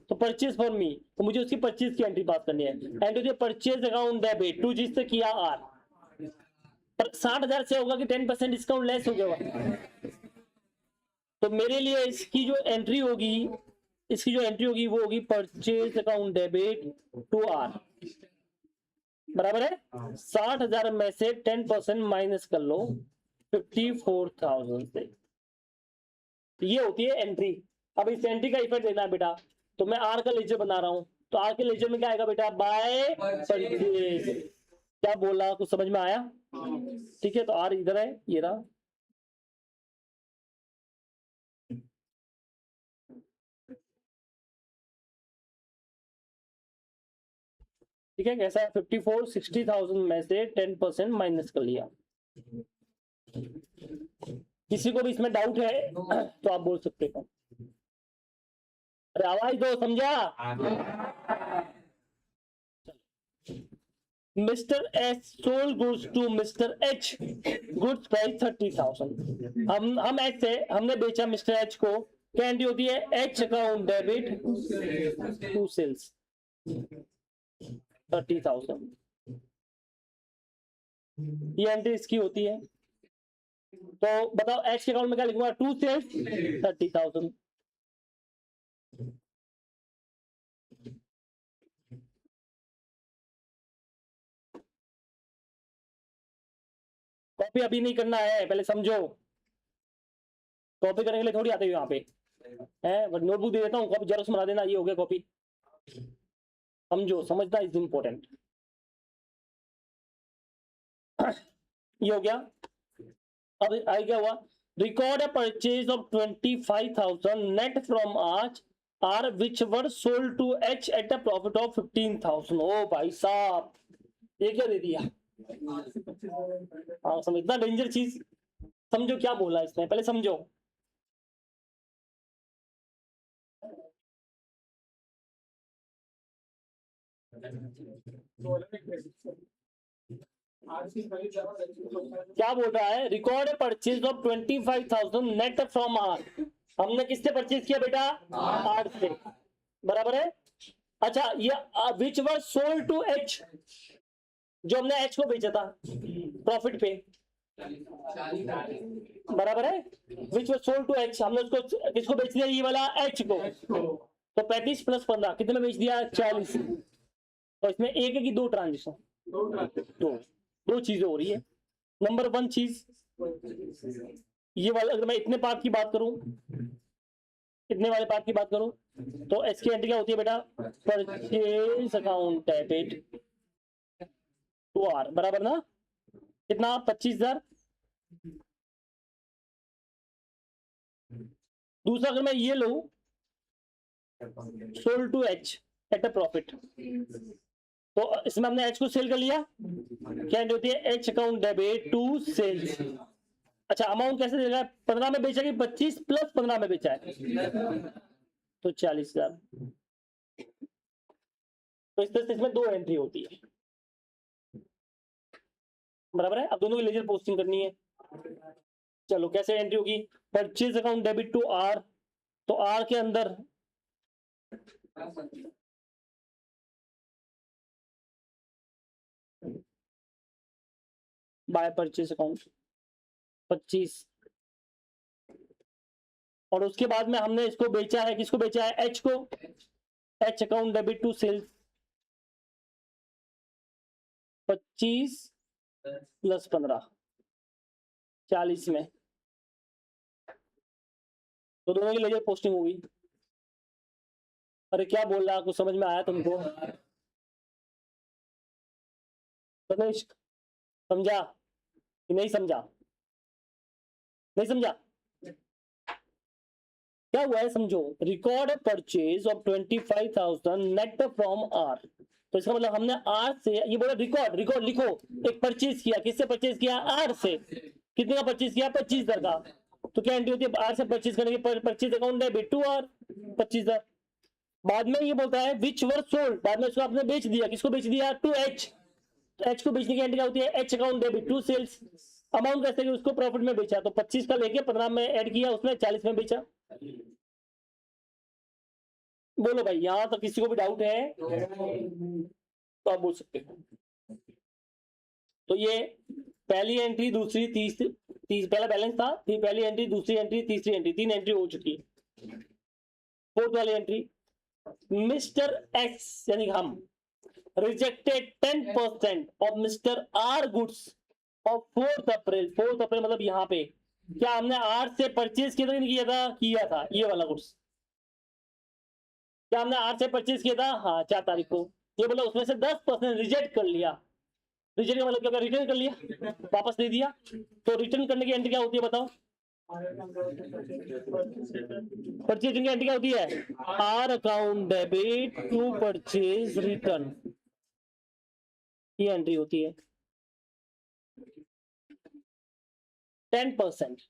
Speaker 1: तो परचेज फॉर मी, तो मुझे उसकी परचेज की एंट्री पास करनी है। Entry purchase account debit to जिससे किया आर, पर 60,000 से होगा कि 10% डिस्काउंट लेस हो गया। तो मेरे लिए इसकी जो एंट्री होगी वो होगी purchase account debit to R, बराबर है। 60,000 में से 10% माइनस कर लो 54,000 से, ये होती है एंट्री। अब इस एंट्री का इफेक्ट देना है बेटा, तो मैं आर का लेजर बना रहा हूं, तो आर के लेजर में क्या आएगा बेटा? By purchase. क्या बोला, कुछ समझ में आया? ठीक है, तो आर इधर है, ये रहा। ठीक है, कैसा? 54 60,000 में से 10% माइनस कर लिया। किसी को भी इसमें डाउट है तो आप बोल सकते हो। अरे आवाज दो, समझा? Mister H sold goods to mister H, goods price 30,000। हम एच से हमने बेचा मिस्टर एच को, क्या एंट्री होती है? H account debit to sales 30,000, ये एंट्री इसकी होती है। तो बताओ एच के अकाउंट में क्या लिखूंगा? To sales 30,000। कॉपी अभी नहीं करना है, पहले समझो। कॉपी करने के लिए थोड़ी आते हो यहाँ पे है, नोटबुक दे देता हूँ, कॉपी जेरोक्स बना देना, ये हो गया कॉपी। समझो, समझना इज इम्पोर्टेंट। ये हो गया। अब आई क्या हुआ? Record a purchase of 25,000 net from R which were sold to H at a profit of 15,000। ओ भाई साहब, ये क्या दे दिया? हाँ, समझना डेंजर चीज। समझो क्या बोला इसने, पहले समझो। क्या बोल रहा है? Record purchase of 25,000 net from R. हमने किससे परचेज किया बेटा? आर से, बराबर है। अच्छा, ये विच वर सोल्ड टू एच, जो हमने एच को बेचा था प्रॉफिट पे, बराबर है। विच वर सोल्ड टू एच, हमने उसको किसको बेच दिया? ये वाला एच को। तो 35 प्लस 15 कितने में बेच दिया? 40। तो इसमें एक है कि दो ट्रांजेक्शन? दो चीजें हो रही है। नंबर 1 चीज ये वाला, अगर मैं इतने पार्ट की बात करूं, इतने वाले पार्ट की बात करूं, तो एच की एंट्री क्या होती है बेटा? Purchase account debit to R, बराबर ना? कितना? 25,000। दूसरा अगर मैं ये लूं, sold to H at a profit, तो इसमें हमने एच को सेल कर लिया, क्या होती है? H account debit to sales. अच्छा, अमाउंट कैसे देगा? 15 में बेचा कि 25 प्लस 15 में बेचा है? तो 40,000। तो इस तरह से इसमें दो एंट्री होती है, बराबर है। अब दोनों की लेजर पोस्टिंग करनी है। चलो कैसे एंट्री होगी? Purchase account debit to R, तो आर के अंदर बाय परचेज अकाउंट 25, और उसके बाद में हमने इसको बेचा है, किसको बेचा है? एच को। H account debit to sales 25 plus 15 40 में, तो दोनों की लेजर पोस्टिंग होगी। अरे क्या बोल रहा, कुछ समझ में आया तुमको? रमेश, समझा कि नहीं समझा? नहीं समझा? क्या हुआ है समझो, record purchase of 25,000 net from R. तो इसका मतलब हमने आर से, ये बोला रिकॉर्ड, रिकॉर्ड लिखो, एक परचेज किया, किससे परचेज किया? आर से। कितने का परचेज किया? 25,000 का। तो क्या एंट्री होती है? आर से परचेज करने की purchase account debit to R 25,000। बाद में ये बोलता है विच वर सोल्ड, बाद में इसको आपने बेच दिया, किसको बेच दिया? To H. तो एच को बेचने की एंट्री क्या होती है? H account debit to sales. Amount कैसे कि उसको प्रॉफिट में बेचा, तो 25 का लेके 15 में ऐड किया, उसने 40 में बेचा। बोलो भाई, यहां तो किसी को भी डाउट है तो आप बोल सकते हो। तो ये पहली एंट्री, दूसरी, तीसरी, पहला बैलेंस था, फिर पहली एंट्री, दूसरी एंट्री, तीसरी एंट्री, 3 एंट्री हो चुकी। फोर्थ वाली एंट्री, मिस्टर एक्स यानी हम rejected 10% of mister R goods of 4th April. 4th April मतलब यहाँ पे क्या हमने आर से परचेज किया था कि नहीं किया था? किया था, ये वाला गुड्स क्या हमने आर से परचेज किया था? हाँ, 4 तारीख को। ये बोला उसमें से 10% रिजेक्ट कर लिया। रिजेक्ट का मतलब क्या? रिटर्न कर लिया, वापस दे दिया। तो रिटर्न करने की एंट्री क्या होती है बताओ? परचेजिंग की एंट्री क्या होती है? R account debit to purchase return, ये एंट्री होती है। 10%।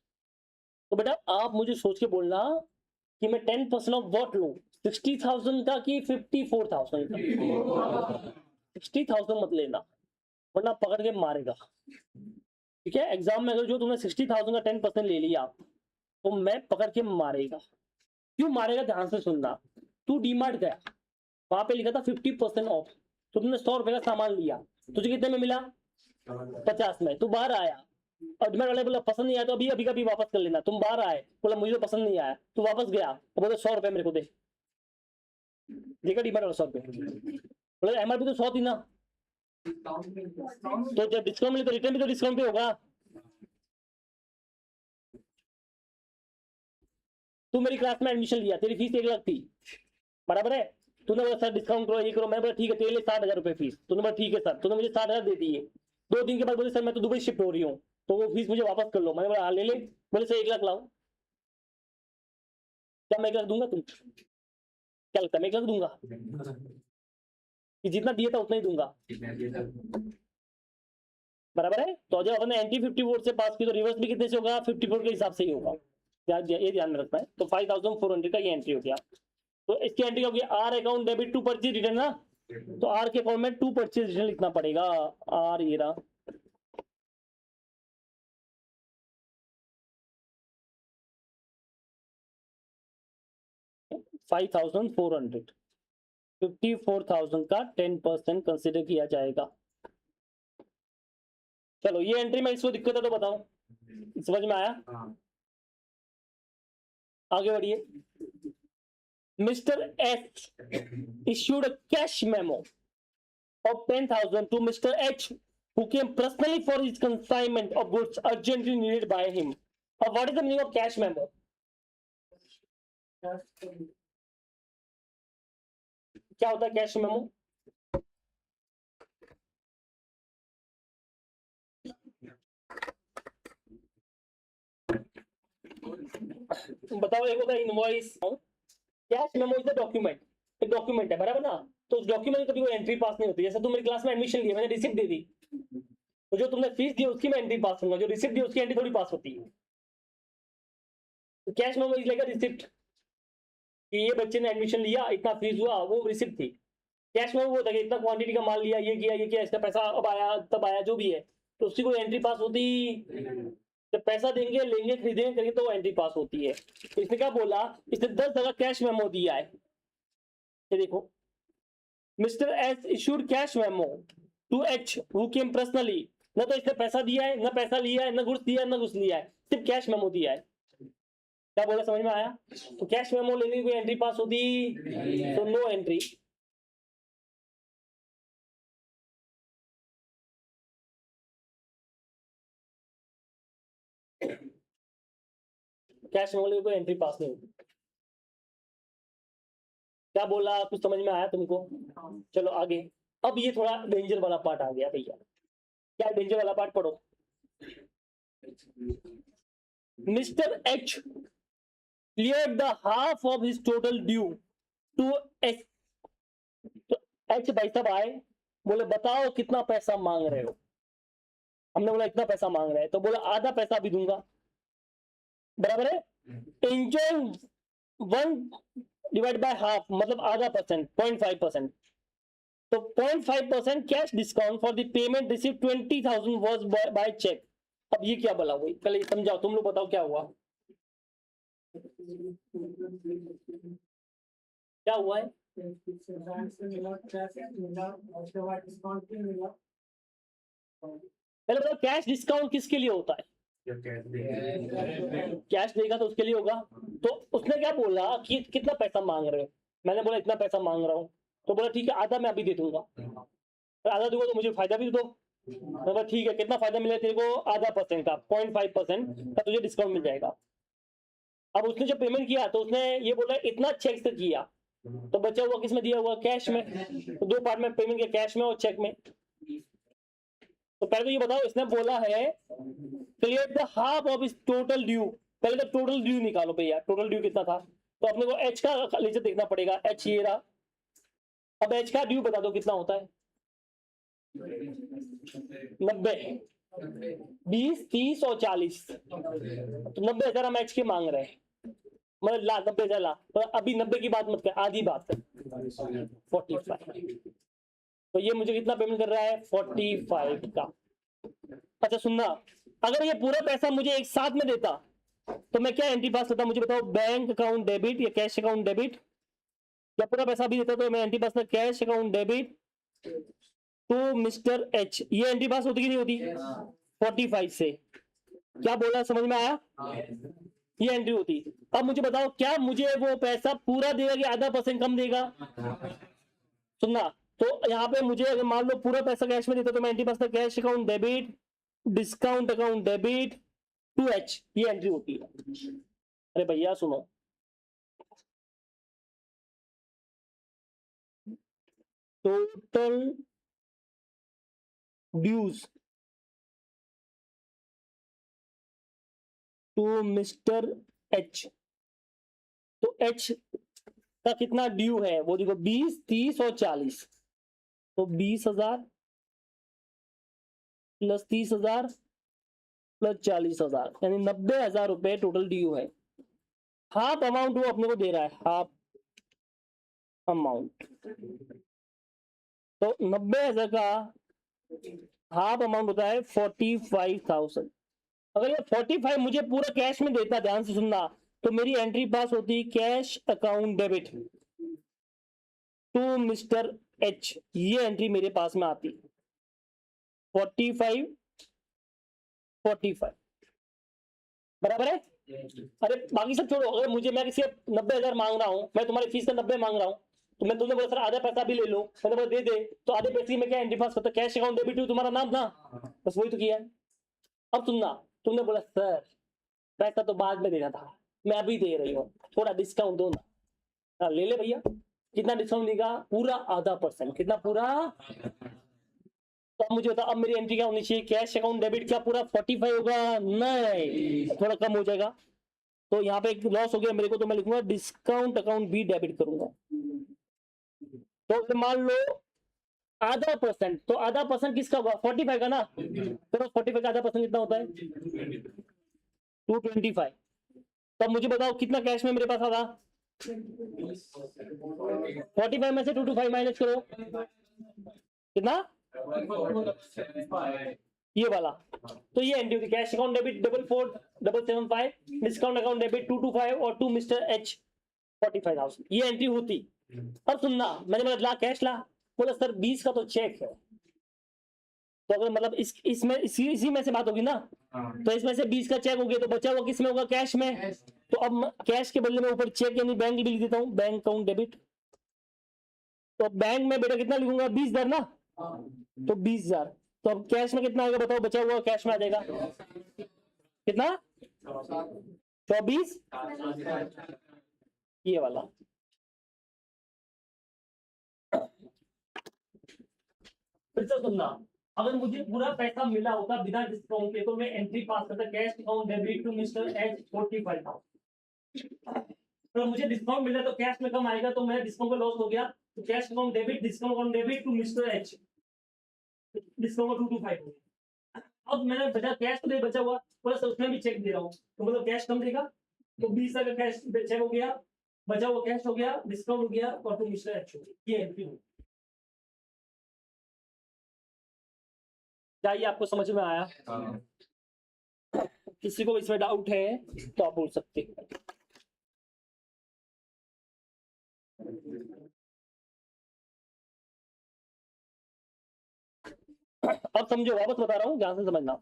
Speaker 1: तो बेटा आप मुझे सोच के बोलना कि मैं 10% ऑफ वॉट लू, 60,000 का कि 54,000 का? 60,000 मत लेना वरना पकड़ के मारेगा। ठीक है, एग्जाम में अगर जो तुमने 60,000 का 10% ले लिया तो मैं पकड़ के मारेगा। क्यों मारेगा? ध्यान से सुनना। तू डीमार्ट गया, वहां पे लिखा था 50% ऑफ, तो तुमने 100 रुपए का सामान लिया, तुझे कितने में मिला? 50 में। तू बाहर आया और डीमार्ट वाले बोला पसंद नहीं आया तो अभी अभी का भी वापस कर लेना। तुम बाहर आए, बोला मुझे तो पसंद नहीं आया, तू वापस गया तो बोले 100 रुपए मेरे को दे। देखा डीमार्ट वाला 100 रुपए, बोले एमआरपी तो 100 थी ना, तो जब डिस्काउंट मिले तो रिटर्न भी तो डिस्काउंट पे होगा। तू मेरी क्लास में एडमिशन लिया, तेरी फीस 1 लाख थी, बराबर है? तूने बोला सर डिस्काउंट करो, ये करो, मैं बोला ठीक है तेरे लिए 60,000 रुपए फीस। तूने बोला ठीक है सर, तूने मुझे 60,000 दे दिए। 2 दिन के बाद बोले सर मैं तो दुबई शिफ्ट हो रही हूँ, तो वो फीस मुझे वापस कर लो। मैंने बोला हाँ ले ले। बोले सर 1 लाख लाओ। क्या मैं 1 लाख दूंगा? तुम क्या लगता है मैं 1 लाख दूंगा? कि जितना दिया था उतना ही दूंगा, बराबर है? तो जब अपने एंटी 54 से पास की तो रिवर्स भी कितने से होगा? 54 के हिसाब से ही होगा। ये ध्यान में रखना है। तो 5,400 का ये एंट्री हो गया। तो इसकी एंट्री होगी R account debit to purchase return ना, तो आर के अकाउंट में टू परचेज रिटर्न लिखना पड़ेगा। आर ये रहा, $5,400, 54,000 का 10% कंसिडर किया जाएगा। चलो ये एंट्री में इसको दिक्कत है तो बताओ, समझ में आया? आगे बढ़िए। Mister H issued a cash memo of 10,000 to Mr. H, who came personally for his consignment of goods urgently needed by him. What is the meaning of cash memo? क्या होता है कैश मेमो? बताओ। एक होता है invoice, cash memo is the document, एक document है, बराबर ना? तो उस डॉक्यूमेंट में कभी कोई एंट्री पास नहीं होती। जैसे तुम मेरी क्लास में एडमिशन लिया, मैंने रिसिप्ट दे दी, तो जो तुमने फीस दी उसकी मैं एंट्री पास करूंगा, जो रिसिप्ट दी उसकी एंट्री थोड़ी पास होती है। तो cash memo is like a receipt कि ये बच्चे ने एडमिशन लिया, इतना फीस हुआ, वो रिसिप्ट थी। कैश मेमो वो होता है कि इतना क्वांटिटी का माल लिया, ये किया, इसका पैसा अब आया तब आया, जो भी है, तो उसकी कोई एंट्री पास होती। जब पैसा देंगे, लेंगे, खरीदेंगे करेंगे तो एंट्री पास होती है। तो इसने क्या बोला, इसने 10 जगह कैश मेमो दिया है। ये देखो, mister S issued cash memo to H who came personally. न तो इसने पैसा दिया है, न पैसा लिया है, न गुड्स दिया है, न कुछ लिया है, सिर्फ कैश मेमो दिया है। क्या बोला, समझ में आया? तो कैश मेमो लेने की कोई एंट्री पास होती तो नो एंट्री। कैश मेमो लेने कोई एंट्री पास नहीं होती। क्या बोला, कुछ समझ में आया तुमको? चलो आगे। अब ये थोड़ा डेंजर वाला पार्ट आ गया भैया। क्या डेंजर वाला पार्ट? पढ़ो। Mister H clear the half of his total due to H. तो एच भाई साहब आए, बोले बताओ कितना पैसा मांग रहे हो। हमने बोला इतना पैसा मांग रहे हैं, तो बोला आधा पैसा भी दूंगा, बराबर है। एंजॉय 1/2 मतलब आधा परसेंट, 0.5%। तो 0.5% cash discount for the payment receive 20,000 was by cheque. अब ये क्या बोला हुई, पहले समझाओ, तुम लोग बताओ क्या हुआ, क्या हुआ है।
Speaker 2: बैंक से मिला, कैश मिला, उसके बाद डिस्काउंट भी मिला।
Speaker 1: पहले बताओ कैश डिस्काउंट किसके लिए होता है, कैश देगा तो उसके लिए होगा। तो उसने क्या बोला कि कितना पैसा मांग रहे हो, मैंने बोला इतना पैसा मांग रहा हूँ। तो बोला ठीक है आधा मैं अभी दे दूंगा, तो आधा दूंगा तो मुझे फायदा भी दो। मैं बोला ठीक है कितना फायदा मिलेगा तेरे को, आधा परसेंट का, 0.5% का तुझे डिस्काउंट मिल जाएगा। अब उसने जो पेमेंट किया तो उसने ये बोला इतना चेक से किया, तो बचा हुआ किस में दिया हुआ, कैश में। तो दो पार्ट में पेमेंट किया, कैश में और चेक में। तो पहले तो ये बताओ, इसने बोला है क्लियर द हाफ ऑफ इस टोटल ड्यू। पहले तो टोटल ड्यू निकालो भैया, टोटल ड्यू कितना था। तो अपने को एच का लेजर देखना पड़ेगा, एच ये रहा। अब एच का ड्यू बता दो कितना होता है, 90, 20, 30 और 40। तो 90,000 हम एच के मांग रहे हैं, मतलब ला 90,000 ला। तो अभी 90 की बात मत कर, आधी बात कर, 45। तो ये मुझे कितना पेमेंट कर रहा है, 45 का। अच्छा सुनना, अगर ये पूरा पैसा मुझे एक साथ में देता तो मैं क्या एंट्री पास करता, मुझे बताओ। बैंक अकाउंट डेबिट या कैश अकाउंट डेबिट, या पूरा पैसा भी देता तो मैं एंट्री पास करता cash account debit to mister H. ये एंट्री पास होती कि नहीं होती, 45 से। क्या बोला, समझ में आया, ये एंट्री होती। अब मुझे बताओ क्या मुझे वो पैसा पूरा देगा कि आधा परसेंट कम देगा। सुनना, तो यहाँ पे मुझे अगर मान लो पूरा पैसा कैश में देता तो मैं एंट्री पास करता cash account debit discount account debit to H, ये एंट्री होती है। अरे भैया सुनो, total dues to mister H. तो एच का कितना ड्यू है वो देखो, 20, 30 और 40। तो 20,000 प्लस 30,000 प्लस 40,000, यानी 90,000 रुपए टोटल ड्यू है। हाफ अमाउंट वो अपने को दे रहा है, हाफ अमाउंट। तो 90,000 का हाफ अमाउंट होता है 45,000। अगर ये 45 मुझे पूरा कैश में देता, ध्यान से सुनना, तो मेरी एंट्री पास होती cash account debit to mister H, ये एंट्री मेरे पास में आती 45, 45, बराबर है। अरे बाकी सब छोड़ो, अगर मुझे, मैं किसी 90,000 मांग रहा हूँ, मैं तुम्हारी फीस का 90 मांग रहा हूँ, तो मैं तुमने बोला सर आधा पैसा भी ले लो, मैंने बोला दे दे, तो आधे पैसे में क्या एंट्री पास करता, कैश अकाउंट डेबिट टू तुम्हारा नाम था, बस वही तो किया है। अब सुनना, तुमने बोला सर पैसा तो बाद में देना था, मैं अभी दे रही हूँ, थोड़ा डिस्काउंट दो ना। हाँ, ले ले भैया, कितना डिस्काउंट देगा, पूरा आधा परसेंट, कितना पूरा। तो अब मुझे बता, अब मेरी एंट्री क्या होनी चाहिए, कैश अकाउंट डेबिट क्या पूरा 45 होगा, नहीं थोड़ा कम हो जाएगा। तो यहाँ पे एक लॉस हो गया मेरे को, तो मैं लिखूंगा डिस्काउंट अकाउंट भी डेबिट करूंगा। तो मान लो आधा परसेंट, तो आधा परसेंट किसका होगा, 45 का ना। तो 45 का आधा परसेंट कितना होता है, 225। तब मुझे बताओ कितना कैश में मेरे पास आधा, 45 में से 225 माइनस करो, कितना, ये वाला। तो ये एंट्री होती cash account debit 44,775, discount account debit 225 और टू मिस्टर एच 45,000, ये एंट्री होती। अब सुनना, मैंने बोला ला कैश ला, बोला सर 20 का तो चेक है। तो अगर मतलब इसमें इसी में से बात होगी ना, तो इसमें से 20 का चेक हो गया, तो बचा हुआ किस में होगा, कैश में। तो अब कैश के बदले में ऊपर चेक यानी बैंक भी लिख देता हूँ, बैंक अकाउंट डेबिट। तो बैंक में बेटा कितना लिखूंगा, 20,000 ना, तो 20,000। तो अब कैश में कितना आएगा बताओ, बचा हुआ कैश में आ जाएगा कितना, 24, ये वाला। फिर से सुनना, अगर मुझे पूरा पैसा मिला होता बिना डिस्काउंट के तो मैं एंट्री पास करता, cash account debit to mister H 45,000। तो मुझे डिस्काउंट मिला तो कैश में कम आएगा, तो मेरा डिस्काउंट का लॉस हो गया, तो cash account debit, discount account debit to mister H, discount 225 हो गया। अब मैंने बचा कैश तो नहीं बचा हुआ, प्लस उसमें भी चेक दे रहा हूँ, तो मतलब कैश कम देगा, तो 20 का कैश चेक हो गया, बचा हुआ कैश हो गया, डिस्काउंट हो गया और टू मिस्टर एच हो गया। ये एंट्री हो गई। क्या ये आपको समझ में आया? किसी को इसमें डाउट है तो आप बोल सकते हैं। अब समझो, वापस बता रहा हूँ, ध्यान से समझना।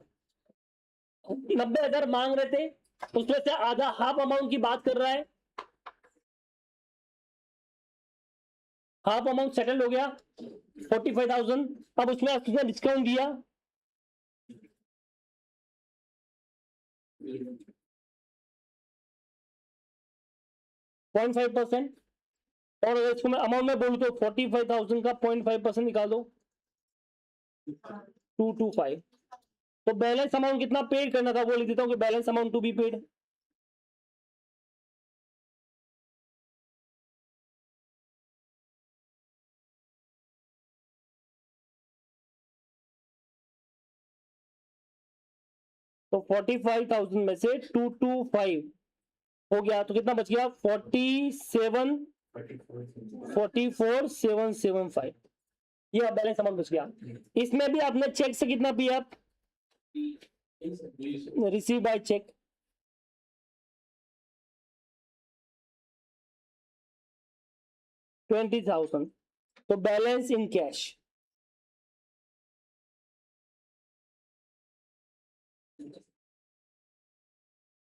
Speaker 1: 90,000 मांग रहे थे, उसमें से आधा हाफ अमाउंट की बात कर रहा है, हाफ अमाउंट सेटल हो गया 45,000। अब उसमें उसने डिस्काउंट दिया 0.5%, और अगर इसको मैं अमाउंट में बोलूं तो 45,000 का 0.5% निकाल दो, 225। तो बैलेंस अमाउंट कितना पेड करना था वो लिख देता हूँ कि balance amount to be paid. तो 45,000 में से 225 हो गया तो कितना बच गया? 44,775। ये बैलेंस अमाउंट बच गया। इसमें भी आपने चेक से कितना पिया? Receive by cheque, 20,000। तो बैलेंस इन कैश,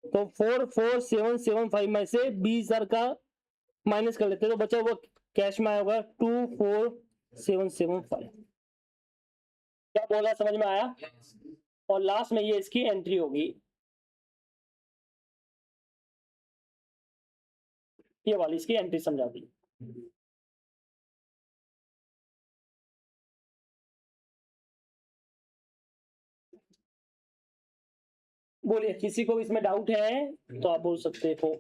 Speaker 1: तो 44,775 में से 20,000 का माइनस कर लेते हैं, तो बचा हुआ कैश में आएगा 24,775। क्या बोला, समझ में आया? और लास्ट में ये इसकी एंट्री होगी, ये वाली इसकी एंट्री समझा दी। बोलिए, किसी को इसमें डाउट है तो आप बोल सकते हो।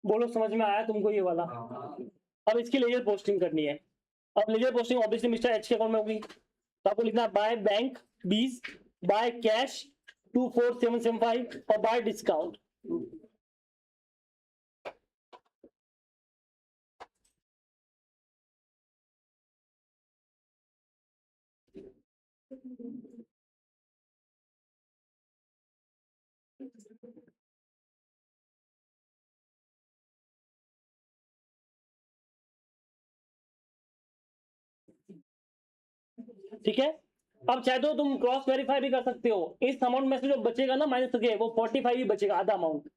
Speaker 1: बोलो, समझ में आया तुमको ये वाला? अब इसकी लेजर पोस्टिंग करनी है। अब ledger posting obviously mister H के अकाउंट में होगी, तो आपको लिखना है बाय बैंक 20, बाय कैश 24,775 और बाय डिस्काउंट। ठीक है, अब चाहे तो तुम क्रॉस वेरीफाई भी कर सकते हो, इस अमाउंट में से जो बचेगा ना माइनस करके, वो 45 ही बचेगा, आधा अमाउंट।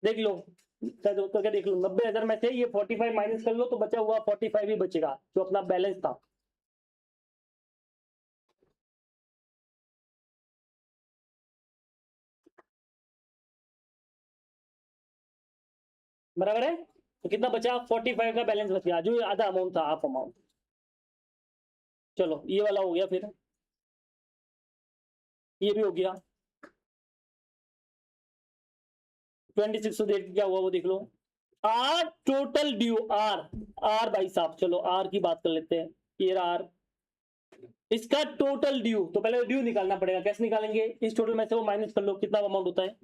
Speaker 1: देख लो, करके देख लो, 90,000 में से ये 45 माइनस कर लो तो बचा हुआ 45 ही बचेगा, जो अपना बैलेंस था। बराबर है? तो कितना बचा? 45 का बैलेंस बच गया, जो आधा अमाउंट था, हाफ अमाउंट। चलो, ये वाला हो गया, फिर ये भी हो गया। 26 से क्या हुआ वो देख लो। आर टोटल ड्यू, आर, आर भाई साहब, चलो आर की बात कर लेते हैं। ये आर, इसका टोटल ड्यू, तो पहले ड्यू निकालना पड़ेगा। कैसे निकालेंगे? इस टोटल में से वो माइनस कर लो, कितना अमाउंट होता है?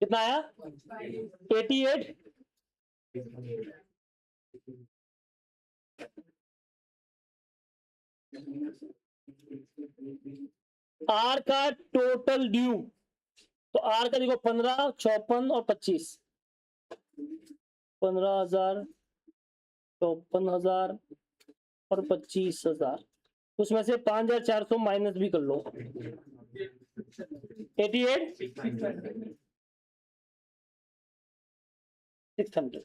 Speaker 1: कितना आया? 88। आर का टोटल ड्यू तो आर का देखो 15, 54 और 25, 15,000, 54,000 और 25,000, उसमें से 5,400 माइनस भी कर लो, 88 600,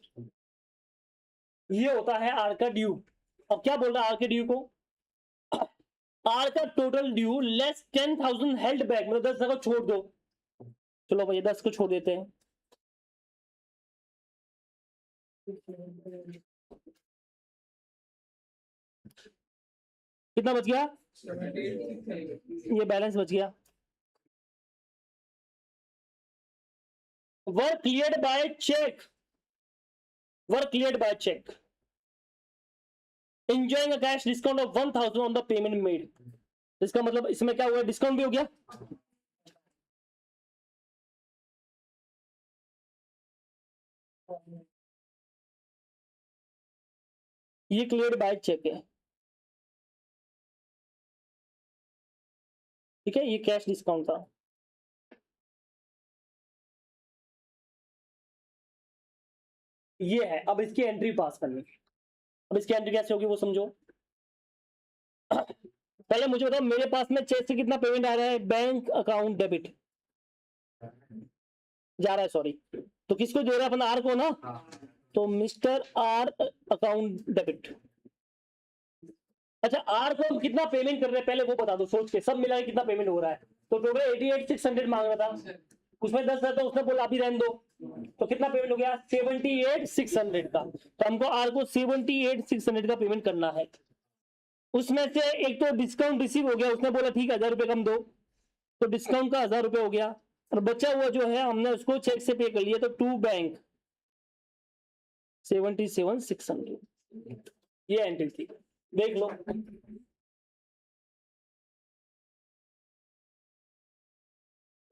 Speaker 1: ये होता है आर का ड्यू। अब क्या बोल रहा है आर के ड्यू को, आर का total due less 10,000 held back, मतलब 10 को छोड़ दो, चलो भैया 10 को छोड़ देते हैं, कितना बच गया, ये बैलेंस बच गया। Work cleared by cheque, work cleared by cheque, enjoying a cash discount of 1,000 on the payment made, इसका मतलब इसमें क्या हुआ, डिस्काउंट भी हो गया। ये क्लियर्ड बाय चेक है, ठीक है, ये कैश डिस्काउंट था। ये है, अब इसकी एंट्री पास करनी, अब इसकी एंट्री कैसे होगी वो समझो। पहले मुझे बताओ मेरे पास में चेक से कितना पेमेंट आ रहा है, बैंक अकाउंट डेबिट जा रहा है, सॉरी, तो किसको दे रहा है, अपना आर को ना, तो मिस्टर आर अकाउंट डेबिट। अच्छा आर को हम कितना पेमेंट कर रहे हैं पहले वो बता दो, सोच के सब मिला के कितना पेमेंट हो रहा है, तो टोटल 88,600 मांग रहा था, उसमें 10,000 था, उसने बोला अभी रहने दो, तो कितना पेमेंट हो गया 78,600 का, तो हमको आर को 78,600 का पेमेंट करना है। उसमें से एक तो डिस्काउंट रिसीव हो गया, उसने बोला ठीक है 1,000 रुपये कम दो, तो डिस्काउंट का 1,000 रुपये हो गया, और बचा हुआ जो है हमने उसको चेक से पे कर लिया, तो टू बैंक 77,600, ये एंट्री थी, देख लो।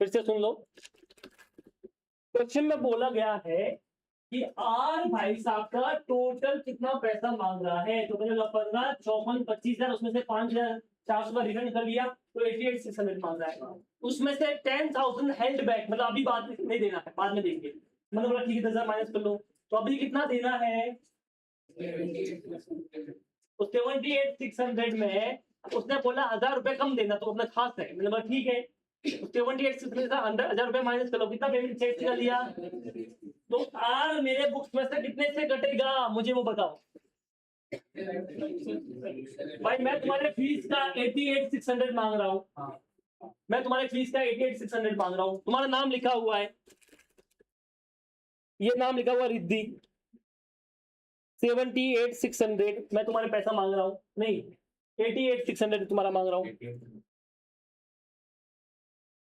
Speaker 1: फिर से सुन लो, क्वेश्चन में बोला गया है कि आर भाई साहब का टोटल कितना पैसा मांग रहा है, तो मैंने 15, 54, 25,000, उसमें से 5,400 का रिटर्न कर लिया, तो 88,600 मांग रहा है। उसमें से 10,000 हेल्ड बैक, मतलब अभी बाद में नहीं देना है, बाद में देंगे, मतलब बोला ठीक है 10,000 माइनस कर लो, तो अभी कितना देना है, तो 78,600 में उसने बोला 1,000 रुपए कम देना, तो अपना खास है, मतलब ठीक है, 78,600 से 1,000 रुपए माइनस कर लो, कितना पेमेंट चेक कर लिया, तो आर मेरे बुक्स में से कितने से कटेगा मुझे वो बताओ। भाई मैं तुम्हारे फीस का 88,600 मांग रहा हूँ, मैं तुम्हारे फीस का 88,600 मांग रहा हूँ, तुम्हारा नाम लिखा हुआ है, ये नाम लिखा हुआ रिद्धि, 78,600 मैं तुम्हारे पैसा मांग रहा हूँ, नहीं 88,600 तुम्हारा मांग रहा हूँ।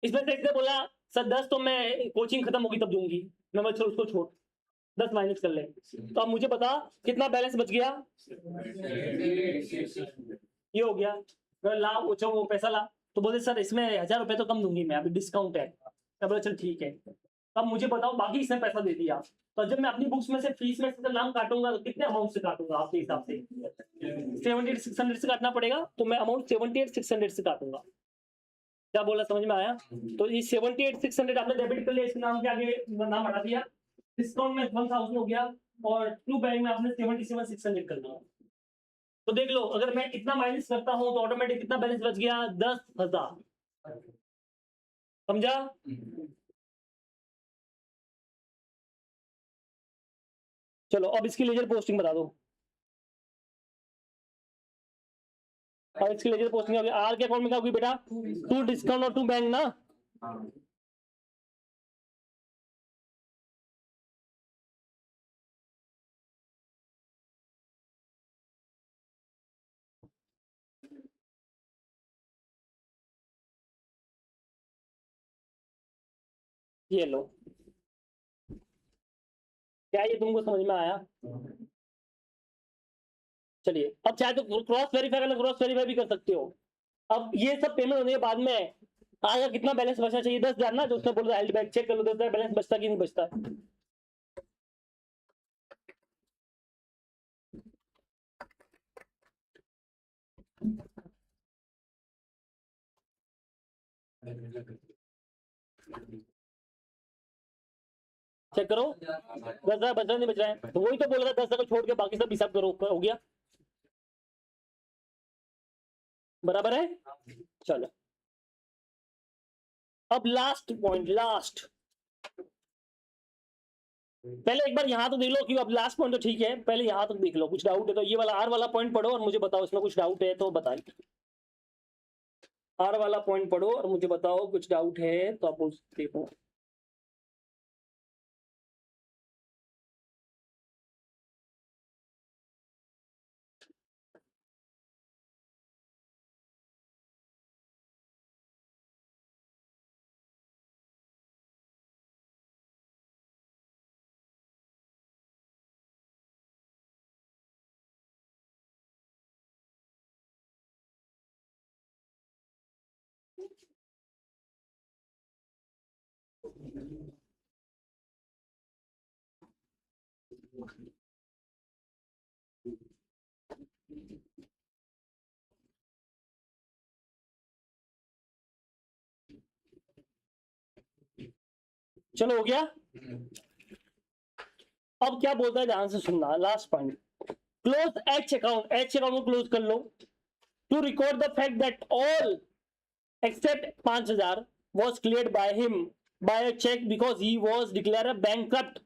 Speaker 1: इसमें से इसने बोला सर 10 तो मैं कोचिंग खत्म होगी तब दूंगी, मैं बोला चलो उसको छोड़, 10 माइनस कर ले, तो अब मुझे बता कितना बैलेंस बच गया, ये हो गया, ला वो पैसा ला, तो बोले सर इसमें 1,000 रुपए तो कम दूंगी मैं, अभी डिस्काउंट है, मैं बोला चल ठीक है, अब मुझे बताओ बाकी इसने पैसा दे दिया, तो जब मैं अपनी बुक्स में से फीस में से नाम काटूंगा तो कितने अमाउंट से काटूंगा आपके हिसाब से, 78,600 से काटना पड़ेगा, तो मैं अमाउंट 78,600 से काटूंगा, क्या बोला समझ में आया। तो ये 78,600 आपने डेबिट कर लिया, इसके नाम के आगे नाम हटा दिया, डिस्काउंट में 1,000 हो गया, और टू बैंक में आपने 77,600 कर दिया, तो देख लो अगर मैं इतना माइनस करता हूं तो ऑटोमेटिक कितना बैलेंस बच गया, 10,000, समझा। चलो अब इसकी लेजर पोस्टिंग बता दो, और इसकी लेजर पोस्टिंग होगी आर के अकाउंट में क्या होगी बेटा, टू डिस्काउंट और टू बैंक ना, ये लो, क्या ये तुमको समझ में आया। चलिए अब चाहे तो क्रॉस वेरीफाई करना, क्रॉस वेरीफाई भी कर सकते हो। अब ये सब पेमेंट होने के बाद में आगे कितना बैलेंस बचना चाहिए, 10,000 ना, जो उसने बोला हेल्ड बैक चेक कर लो 10,000 बैलेंस बचता कि नहीं बचता। चेक करो 10,000 बच रहा नहीं बच रहा है, तो वही तो बोल रहा है 10,000 को छोड़ के बाकी सब हिसाब करो, हो गया बराबर है। चलो अब लास्ट पॉइंट, लास्ट पहले एक बार यहां तो देख लो कि अब लास्ट पॉइंट तो ठीक है, पहले यहां तक देख लो, कुछ डाउट है तो ये वाला आर वाला पॉइंट पढ़ो और मुझे बताओ इसमें कुछ डाउट है तो बताइए। आर वाला पॉइंट पढ़ो और मुझे बताओ कुछ डाउट है तो आप देखो। चलो हो गया। अब क्या बोलता है ध्यान से सुनना, last point, close H account, H account को क्लोज कर लो to record the fact that all except 5,000 was cleared by him by a check because he was declared a bankrupt।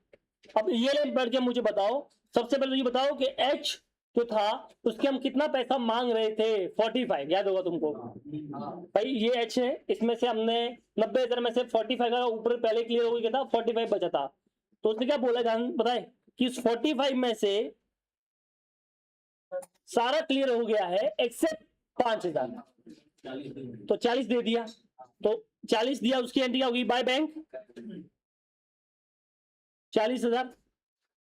Speaker 1: अब ये लाइन पढ़ के मुझे बताओ, सबसे पहले ये बताओ कि एच जो था उसके हम कितना पैसा मांग रहे थे, 45, याद होगा तुमको भाई, ये एच है, इसमें से हमने 90,000 में से 45 का ऊपर पहले क्लियर हो गया था, 45 बचा था, तो उसने क्या बोला ध्यान बताए कि इस 45 में से सारा क्लियर हो गया है एक्सेप्ट 5,000, तो 40 दे दिया, तो 40 दिया, उसकी एंट्री क्या होगी बाय बैंक 40,000,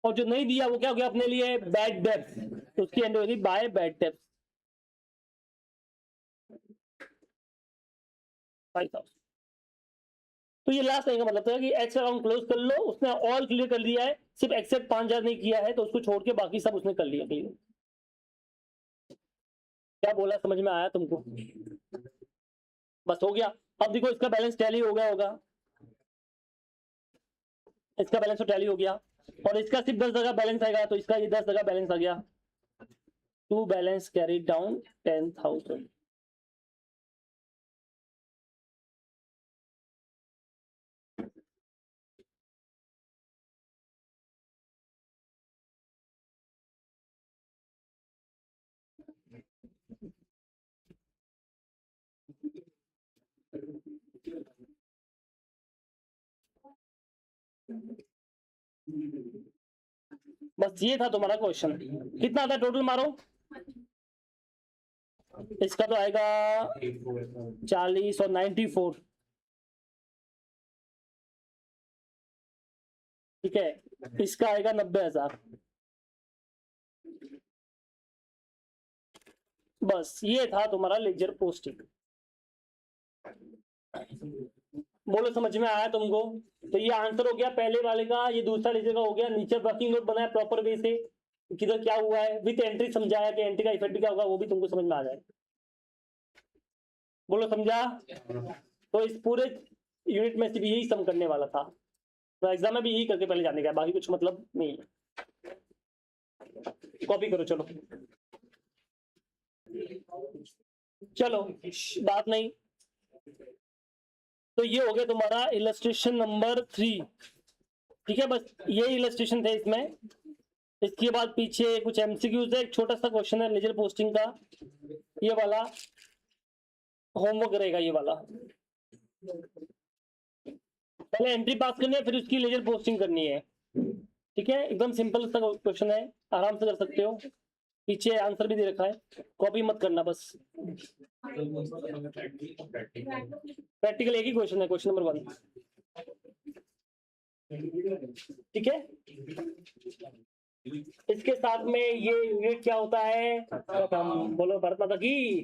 Speaker 1: और जो नहीं दिया वो क्या हो गया अपने लिए बैड डेब्ट, तो उसकी एंट्री होगी बाय बैड डेब्ट 5,000। तो ये लास्ट लाइन का मतलब था कि एक्स अकाउंट क्लोज कर लो, उसने ऑल क्लियर कर लिया है, सिर्फ एक्सेप्ट 5,000 नहीं किया है, तो उसको छोड़ के बाकी सब उसने कर लिया क्लियर। क्या बोला समझ में आया तुमको? बस हो गया। अब देखो इसका बैलेंस टैली हो गया होगा, इसका बैलेंस तो टैली हो गया, और इसका सिर्फ 10 जगह बैलेंस आएगा, तो इसका ये 10 जगह बैलेंस आ गया, टू बैलेंस कैरी डाउन 10,000। बस ये था तुम्हारा क्वेश्चन, कितना आता है टोटल मारो, इसका तो आएगा 40 और 94, ठीक है, इसका आएगा 90,000। बस ये था तुम्हारा लेजर पोस्टिंग। बोलो समझ में आया तुमको? तो ये आंसर हो गया पहले वाले का, ये दूसरा लेजर का हो गया, नीचे वर्किंग नोट बनाया प्रॉपर वे से, किधर क्या हुआ है, विथ एंट्री समझाया कि एंट्री का इफेक्ट क्या होगा, वो भी तुमको समझ में आ जाए। बोलो समझा? तो इस पूरे यूनिट में सिर्फ यही सम करने वाला था, तो एग्जाम में भी यही करके पहले जाने का, बाकी कुछ मतलब नहीं है। कॉपी करो चलो, चलो बात नहीं। तो ये हो गया तुम्हारा इलस्ट्रेशन नंबर 3, ठीक है, बस ये इलस्ट्रेशन थे इसमें। इसके बाद पीछे कुछ एमसीक्यूज है, एक छोटा सा क्वेश्चन है लेजर पोस्टिंग का, ये वाला होमवर्क रहेगा, ये वाला पहले एंट्री पास करनी है फिर उसकी लेजर पोस्टिंग करनी है, ठीक है, एकदम सिंपल सा क्वेश्चन है, आराम से कर सकते हो, पीछे आंसर भी दे रखा है, कॉपी मत करना बस। प्रैक्टिकल एक ही क्वेश्चन है, क्वेश्चन नंबर 1, ठीक है। इसके साथ में ये यूनिट क्या होता है, बोलो भारत माता की।